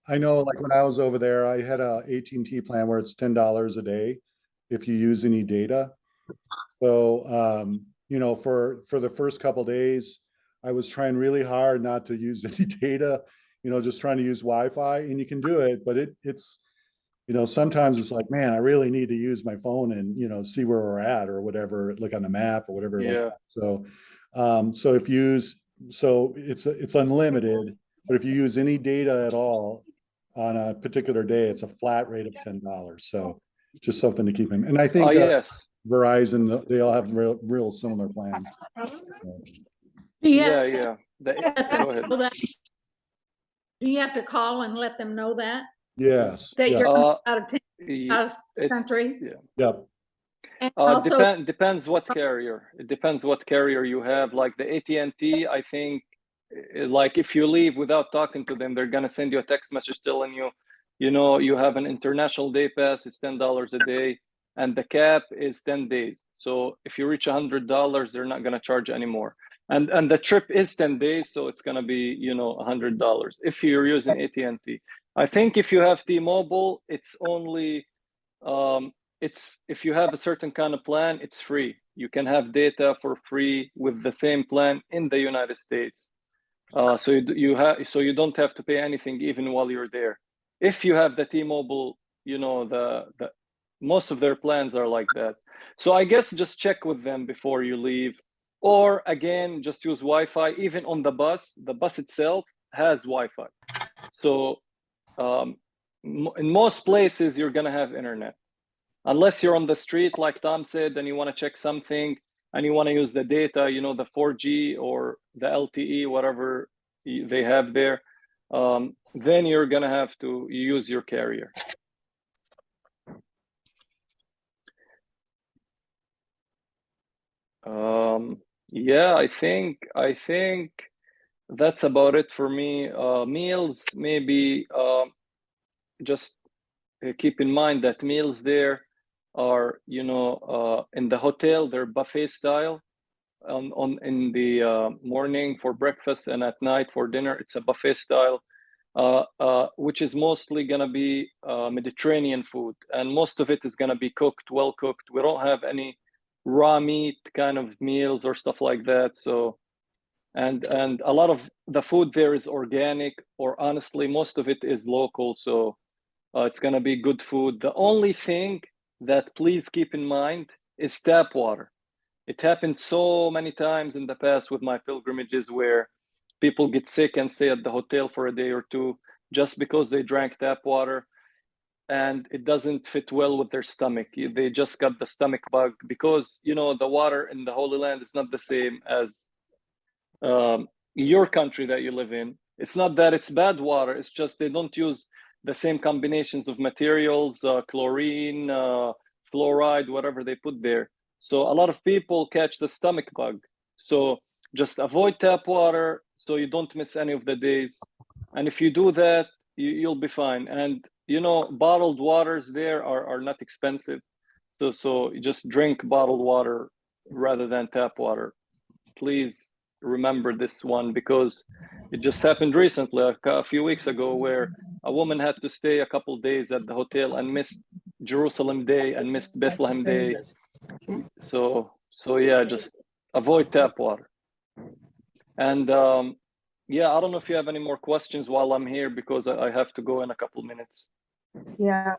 Speaker 1: I know, like when I was over there, I had a AT&T plan where it's $10 a day if you use any data. So for the first couple of days, I was trying really hard not to use any data. Just trying to use Wi-Fi, and you can do it, but it's sometimes it's like, man, I really need to use my phone and see where we're at or whatever, look on the map or whatever.
Speaker 6: Yeah.
Speaker 1: Like so it's unlimited. But if you use any data at all on a particular day, it's a flat rate of $10. So just something to keep in. And I think
Speaker 6: yes.
Speaker 1: Verizon, they all have real similar plans.
Speaker 6: Yeah. Go ahead.
Speaker 12: Do you have to call and let them know that?
Speaker 1: Yes.
Speaker 12: That
Speaker 1: Yeah.
Speaker 12: you're out of country?
Speaker 6: Yeah.
Speaker 1: Yep.
Speaker 12: And also,
Speaker 6: depends what carrier. It depends what carrier you have. Like the AT&T, I think, like if you leave without talking to them, they're gonna send you a text message telling you, you have an international day pass. It's $10 a day, and the cap is 10 days. So if you reach $100, they're not gonna charge anymore. And the trip is 10 days, so it's gonna be $100 if you're using AT&T. I think if you have T-Mobile, it's only if you have a certain kind of plan, it's free. You can have data for free with the same plan in the United States. So you don't have to pay anything even while you're there. If you have the T-Mobile, the most of their plans are like that. So I guess just check with them before you leave, or again, just use Wi-Fi. Even on the bus itself has Wi-Fi. So in most places, you're gonna have internet, unless you're on the street, like Tom said, and you want to check something and you want to use the data, the 4G or the LTE, whatever they have there. then you're gonna have to use your carrier. Yeah, I think that's about it for me. Meals, maybe just keep in mind that meals there are, you know, in the hotel, they're buffet style. In the morning for breakfast and at night for dinner, it's a buffet style, which is mostly gonna be Mediterranean food, and most of it is gonna be cooked, well cooked. We don't have any raw meat kind of meals or stuff like that. So, and a lot of the food there is organic, or honestly, most of it is local. So it's gonna be good food. The only thing that please keep in mind is tap water. It happened so many times in the past with my pilgrimages where people get sick and stay at the hotel for a day or two just because they drank tap water, and it doesn't fit well with their stomach. They just got the stomach bug because, you know, the water in the Holy Land is not the same as your country that you live in. It's not that it's bad water, it's just they don't use the same combinations of materials, chlorine, fluoride, whatever they put there. So a lot of people catch the stomach bug. So just avoid tap water so you don't miss any of the days. And if you do that, you'll be fine. And you know, bottled waters there are not expensive. So you just drink bottled water rather than tap water. Please remember this one, because it just happened recently, a few weeks ago, where a woman had to stay a couple days at the hotel and missed Jerusalem Day and missed Bethlehem Day. So yeah, just avoid tap water. And yeah, I don't know if you have any more questions while I'm here, because I have to go in a couple minutes.
Speaker 7: Yeah,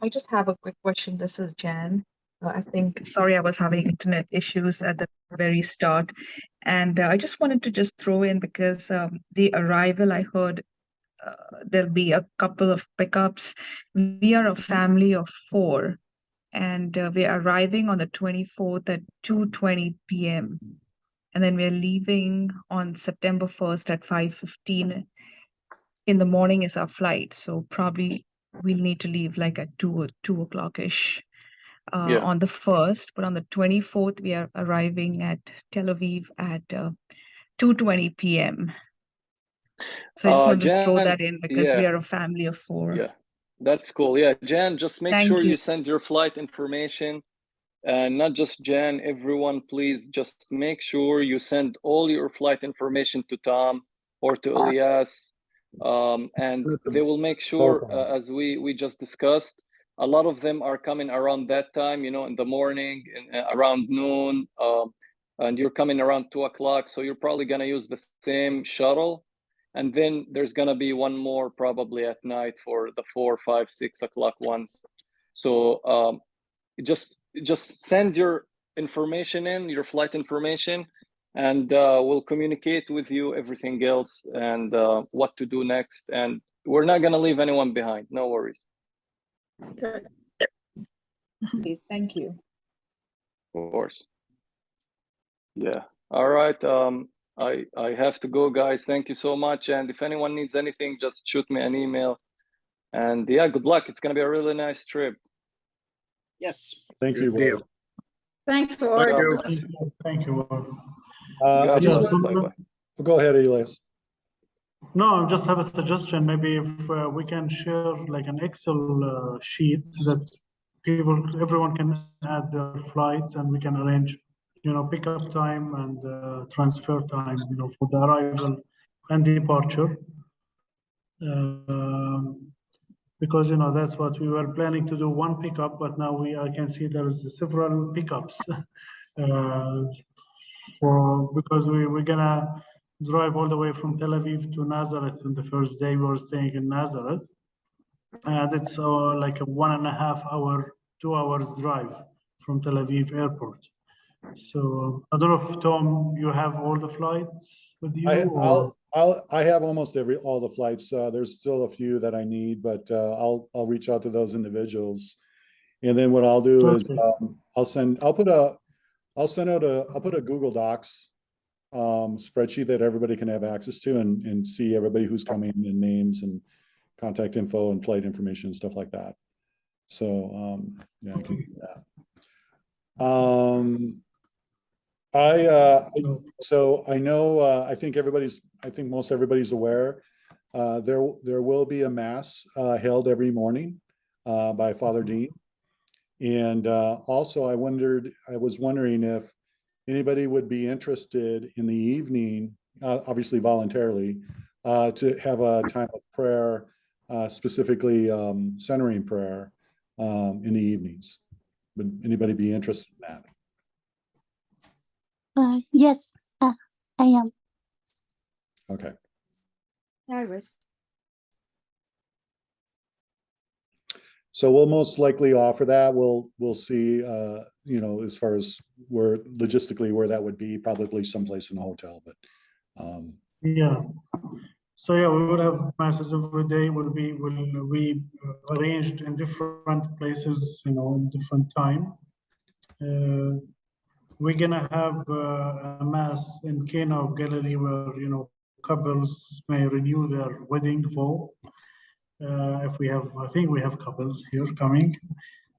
Speaker 7: I just have a quick question. This is Jan. I think, sorry, I was having internet issues at the very start. And I just wanted to just throw in, because the arrival, I heard there'll be a couple of pickups. We are a family of 4, and we're arriving on the 24th at 2:20 p.m. And then we're leaving on September 1st at 5:15 in the morning is our flight. So probably we'll need to leave like at 2 o'clock-ish
Speaker 6: Yeah.
Speaker 7: on the 1st. But on the 24th, we are arriving at Tel Aviv at 2:20 p.m. So I just wanted to throw
Speaker 6: Jan,
Speaker 7: that in, because
Speaker 6: yeah,
Speaker 7: we are a family of 4.
Speaker 6: yeah, that's cool. Yeah, Jan, just make
Speaker 7: Thank
Speaker 6: sure
Speaker 7: you.
Speaker 6: you send your flight information, and not just Jan, everyone, please just make sure you send all your flight information to Tom or to Elias, and they will make sure, as we just discussed, a lot of them are coming around that time, you know, in the morning, around noon, and you're coming around 2 o'clock, so you're probably gonna use the same shuttle. And then there's gonna be one more probably at night for the 4, 5, 6 o'clock ones. So just send your information in, your flight information, and we'll communicate with you everything else, and what to do next. And we're not gonna leave anyone behind, no worries.
Speaker 7: Okay, thank you.
Speaker 6: Of course. Yeah, all right. I have to go, guys. Thank you so much. And if anyone needs anything, just shoot me an email. And yeah, good luck. It's gonna be a really nice trip.
Speaker 13: Yes.
Speaker 1: Thank you, Ward.
Speaker 12: Thanks, Ward.
Speaker 6: God bless.
Speaker 8: Thank you.
Speaker 1: I
Speaker 6: God
Speaker 1: just,
Speaker 6: bless. Bye-bye.
Speaker 1: go ahead, Elias.
Speaker 8: No, I just have a suggestion. Maybe if we can share like an Excel sheet that everyone can add their flights, and we can arrange, you know, pickup time and transfer time, you know, for the arrival and departure. Because, you know, that's what we were planning to do, one pickup, but now I can see there's several pickups because we're gonna drive all the way from Tel Aviv to Nazareth. And the first day we were staying in Nazareth, and it's like a 1.5 hour, 2 hours drive from Tel Aviv airport. So I don't know if, Tom, you have all the flights with you?
Speaker 1: I have almost all the flights. There's still a few that I need, but I'll reach out to those individuals. And then what I'll do is I'll put a Google Docs spreadsheet that everybody can have access to and see everybody who's coming and names and contact info and flight information and stuff like that. So, yeah, I can do that. So I know, I think most everybody's aware, there will be a mass held every morning by Father Dean. And also I was wondering if anybody would be interested in the evening, obviously voluntarily, to have a time of prayer, specifically centering prayer in the evenings. Would anybody be interested in that?
Speaker 5: Yes, I am.
Speaker 1: Okay.
Speaker 9: Iris.
Speaker 1: So we'll most likely offer that. We'll see, you know, as far as where logistically where that would be, probably someplace in a hotel, but
Speaker 8: Yeah. So yeah, we will have masses every day. Will be arranged in different places, you know, in different time. We're gonna have a mass in Cana of Galilee where, you know, couples may renew their wedding vow. If we have, I think we have couples here coming.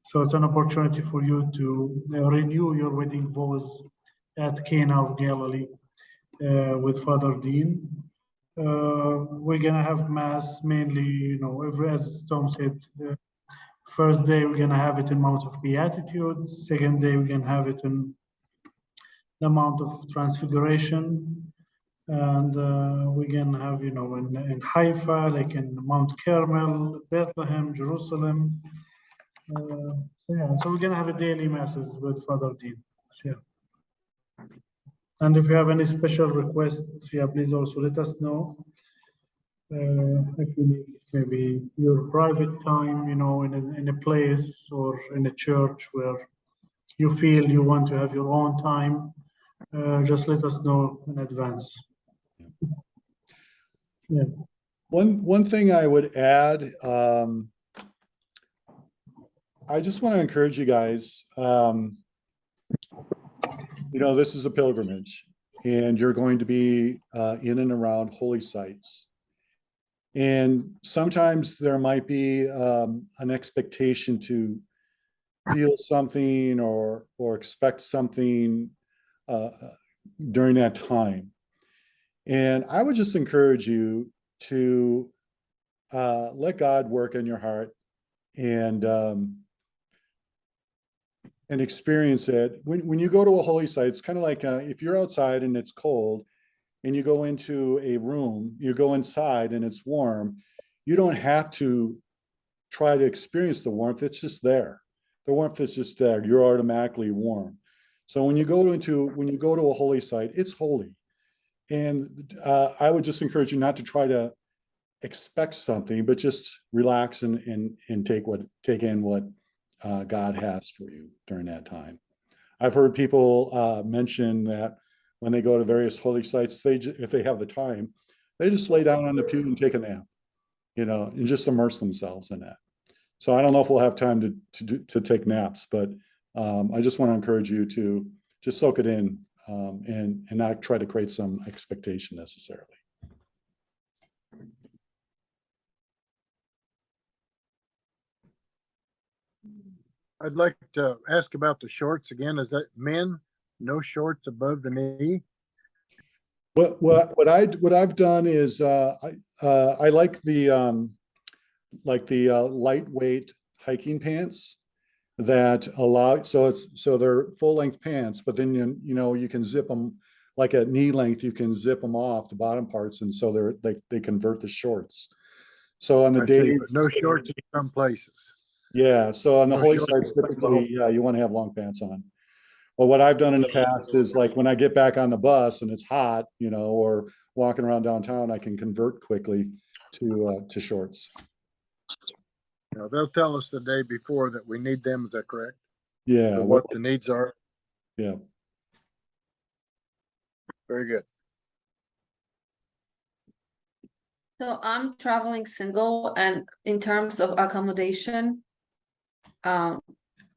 Speaker 8: So it's an opportunity for you to renew your wedding vows at Cana of Galilee with Father Dean. We're gonna have mass mainly, you know, as Tom said, first day we're gonna have it in Mount of Beatitudes. Second day we're gonna have it in the Mount of Transfiguration, and we're gonna have, you know, in Haifa, like in Mount Carmel, Bethlehem, Jerusalem. So we're gonna have a daily masses with Father Dean. Yeah. And if you have any special requests, yeah, please also let us know. If you need maybe your private time, you know, in a place or in a church where you feel you want to have your own time, just let us know in advance. Yeah.
Speaker 1: One thing I would add, I just want to encourage you guys, you know, this is a pilgrimage and you're going to be in and around holy sites. And sometimes there might be an expectation to feel something or expect something during that time. And I would just encourage you to let God work in your heart and experience it. When you go to a holy site, it's kind of like if you're outside and it's cold and you go into a room, you go inside and it's warm, you don't have to try to experience the warmth. It's just there. The warmth is just there. You're automatically warm. So when you go to a holy site, it's holy. And I would just encourage you not to try to expect something, but just relax and take in what God has for you during that time. I've heard people mention that when they go to various holy sites, if they have the time, they just lay down on the pew and take a nap, you know, and just immerse themselves in that. So I don't know if we'll have time to take naps, but I just want to encourage you to just soak it in and not try to create some expectation necessarily.
Speaker 2: I'd like to ask about the shorts again. Is that men, no shorts above the knee?
Speaker 1: What I've done is I like the lightweight hiking pants that allow, so they're full length pants, but then you know you can zip them like at knee length. You can zip them off the bottom parts, and so they convert the shorts. So on the days,
Speaker 2: no shorts in some places.
Speaker 1: Yeah, so on the
Speaker 2: No
Speaker 1: holy
Speaker 2: shorts.
Speaker 1: sites, typically, yeah, you want to have long pants on. Well, what I've done in the past is like when I get back on the bus and it's hot, you know, or walking around downtown, I can convert quickly to shorts.
Speaker 2: Now, they'll tell us the day before that we need them. Is that correct?
Speaker 1: Yeah.
Speaker 2: Or what the needs are.
Speaker 1: Yeah.
Speaker 2: Very good.
Speaker 10: So I'm traveling single, and in terms of accommodation,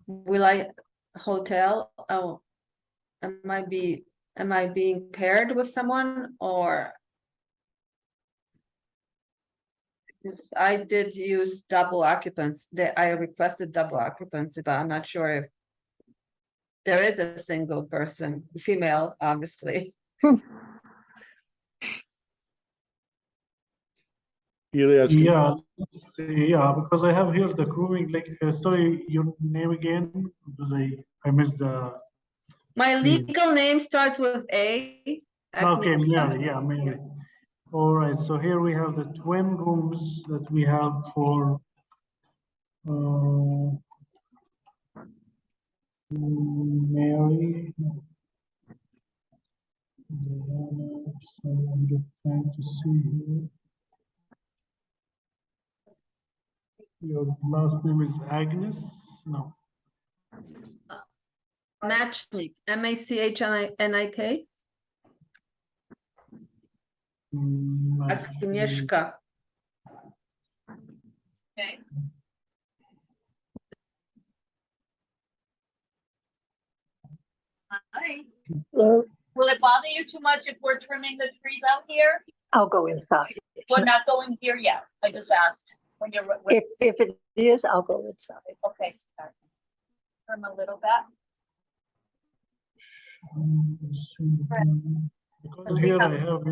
Speaker 10: will I hotel? Oh, I might be Am I being paired with someone or? Because I did use double occupancy, that I requested double occupancy, but I'm not sure if there is a single person, female, obviously.
Speaker 1: Elias, can-
Speaker 8: Yeah, let's see. Yeah, because I have here the grooming. Like, sorry, your name again? Because I missed the.
Speaker 10: My legal name starts with A.
Speaker 8: Okay,
Speaker 10: Agnieszka.
Speaker 8: Mary. Yeah, Mary. All right. So here we have the twin rooms that we have for. Mary. So I'm just trying to see here. Your last name is Agnes? No.
Speaker 10: Matchnik, Machnik. Agnieszka.
Speaker 12: Okay. Hi.
Speaker 4: Hello?
Speaker 12: Will it bother you too much if we're trimming the trees out here?
Speaker 4: I'll go inside.
Speaker 12: We're not going here yet. I just asked when you're.
Speaker 4: If it is, I'll go inside.
Speaker 12: Okay. Trim a little bit.
Speaker 8: Because here I have,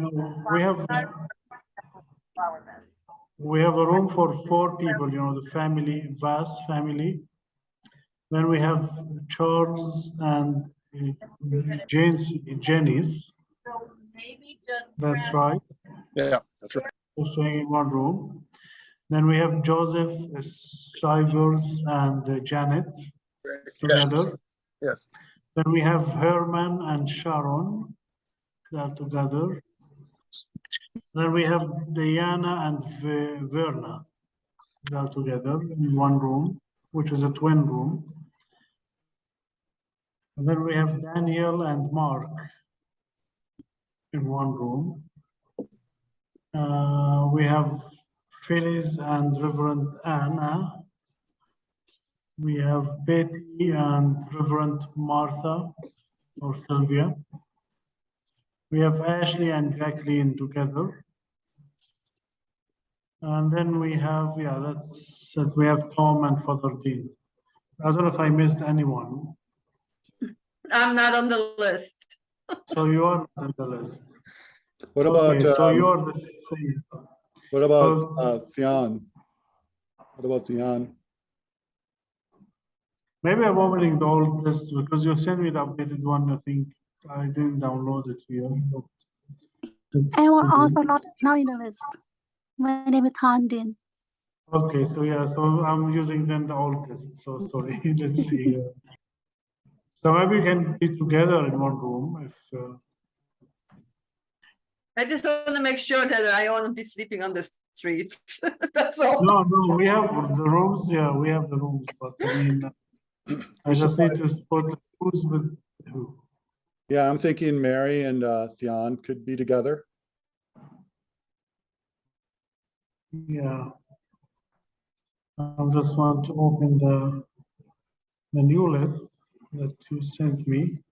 Speaker 8: we have a room for 4 people, the family, vast family. Then we have Charles and Janice.
Speaker 12: So maybe just.
Speaker 8: That's right.
Speaker 2: Yeah, that's right.
Speaker 8: Also in one room. Then we have Joseph, Sivers, and Janet together.
Speaker 2: Yes.
Speaker 8: Then we have Herman and Sharon. They are together. Then we have Diana and Verna. They are together in one room, which is a twin room. And then we have Daniel and Mark in one room. We have Phyllis and Reverend Anna. We have Betty and Reverend Martha or Sylvia. We have Ashley and Jacqueline together. And then we have, that's it. We have Tom and Father Dean. I don't know if I missed anyone.
Speaker 10: I'm not on the list.
Speaker 8: So you are on the list.
Speaker 1: what about,
Speaker 8: Okay, so you are the same.
Speaker 1: what about Theon? What about Theon?
Speaker 8: Maybe I'm opening the old list because you sent me the updated one. I think I didn't download it here.
Speaker 5: I will also not now in the list. My name is Tandin.
Speaker 8: Okay, so so I'm using then the old list. So sorry, let's see. So maybe we can be together in one room if.
Speaker 10: I just want to make sure that I won't be sleeping on the streets. That's all.
Speaker 8: No, we have the rooms. Yeah, we have the rooms, but I mean, I just need to spot who's with who.
Speaker 1: Yeah, I'm thinking Mary and Theon could be together.
Speaker 8: Yeah. I just want to open the new list that you sent me.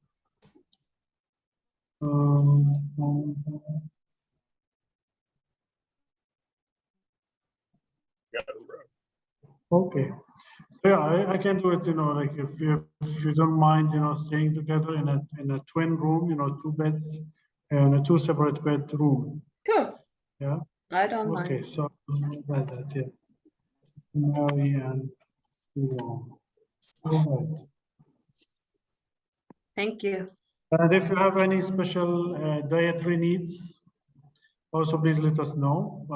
Speaker 8: Okay. So yeah, I can do it, like if you don't mind, staying together in a twin room, 2 beds and a 2 separate bedroom.
Speaker 10: Sure.
Speaker 8: Yeah.
Speaker 10: I don't mind.
Speaker 8: Okay, so like that, yeah. Mary and Theon. All right.
Speaker 10: Thank you.
Speaker 8: And if you have any special dietary needs, also please let us know.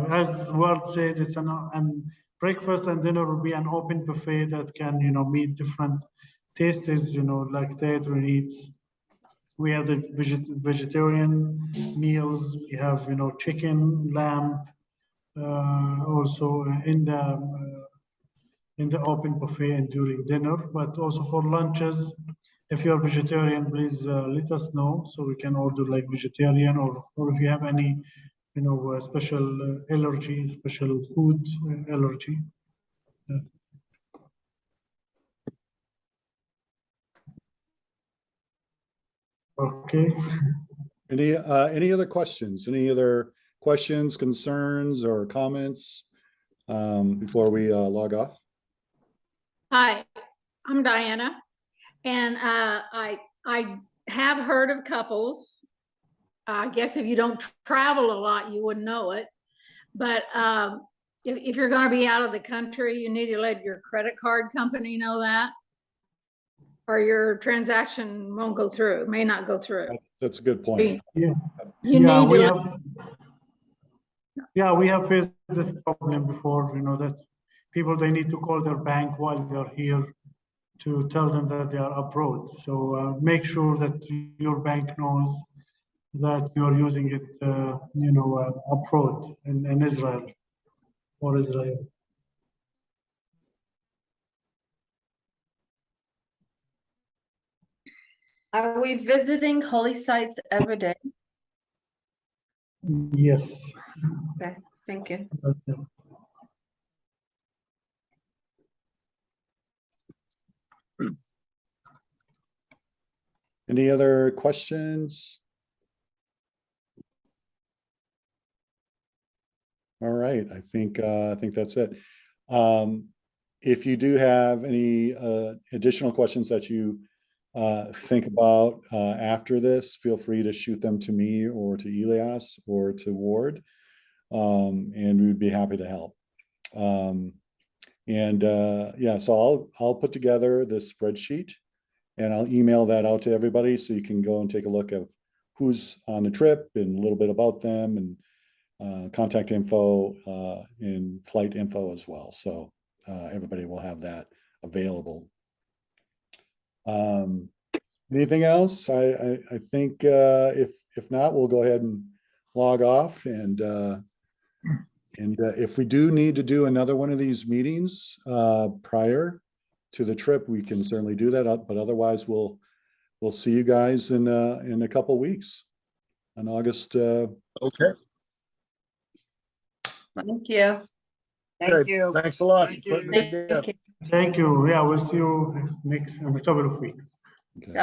Speaker 8: As Ward said, it's an breakfast and dinner will be an open buffet that can, meet different tastes, like dietary needs. We have the vegetarian meals. We have, chicken, lamb, also in the open buffet and during dinner, but also for lunches. If you're vegetarian, please let us know so we can order like vegetarian or if you have any, special allergy, special food allergy. Yeah. Okay.
Speaker 1: Any other questions? Any other questions, concerns, or comments before we log off?
Speaker 12: Hi, I'm Diana, and I have heard of couples. I guess if you don't travel a lot, you wouldn't know it. But if you're going to be out of the country, you need to let your credit card company know that, or your transaction won't go through, may not go through.
Speaker 1: That's a good point.
Speaker 8: Yeah.
Speaker 12: You
Speaker 8: Yeah,
Speaker 12: need
Speaker 8: we
Speaker 12: to.
Speaker 8: have. Yeah, we have faced this problem before. You know that people, they need to call their bank while they're here to tell them that they are abroad. So make sure that your bank knows that you're using it, abroad in Israel or Israel.
Speaker 10: Are we visiting holy sites every day?
Speaker 8: Yes.
Speaker 10: Okay, thank you.
Speaker 8: That's it.
Speaker 1: Any other questions? All right, I think that's it. If you do have any additional questions that you think about after this, feel free to shoot them to me or to Elias or to Ward, and we would be happy to help. Yeah, so I'll put together this spreadsheet and I'll email that out to everybody so you can go and take a look of who's on the trip and a little bit about them and contact info and flight info as well. So everybody will have that available. Anything else? I think if not, we'll go ahead and log off. And if we do need to do another one of these meetings prior to the trip, we can certainly do that. But otherwise, we'll see you guys in a couple weeks on August.
Speaker 2: Okay.
Speaker 10: Thank you.
Speaker 4: Thank you.
Speaker 2: Thanks a lot.
Speaker 4: Thank you.
Speaker 10: Thank you.
Speaker 8: Thank you. Yeah, we'll see you in a couple of weeks.
Speaker 1: Okay.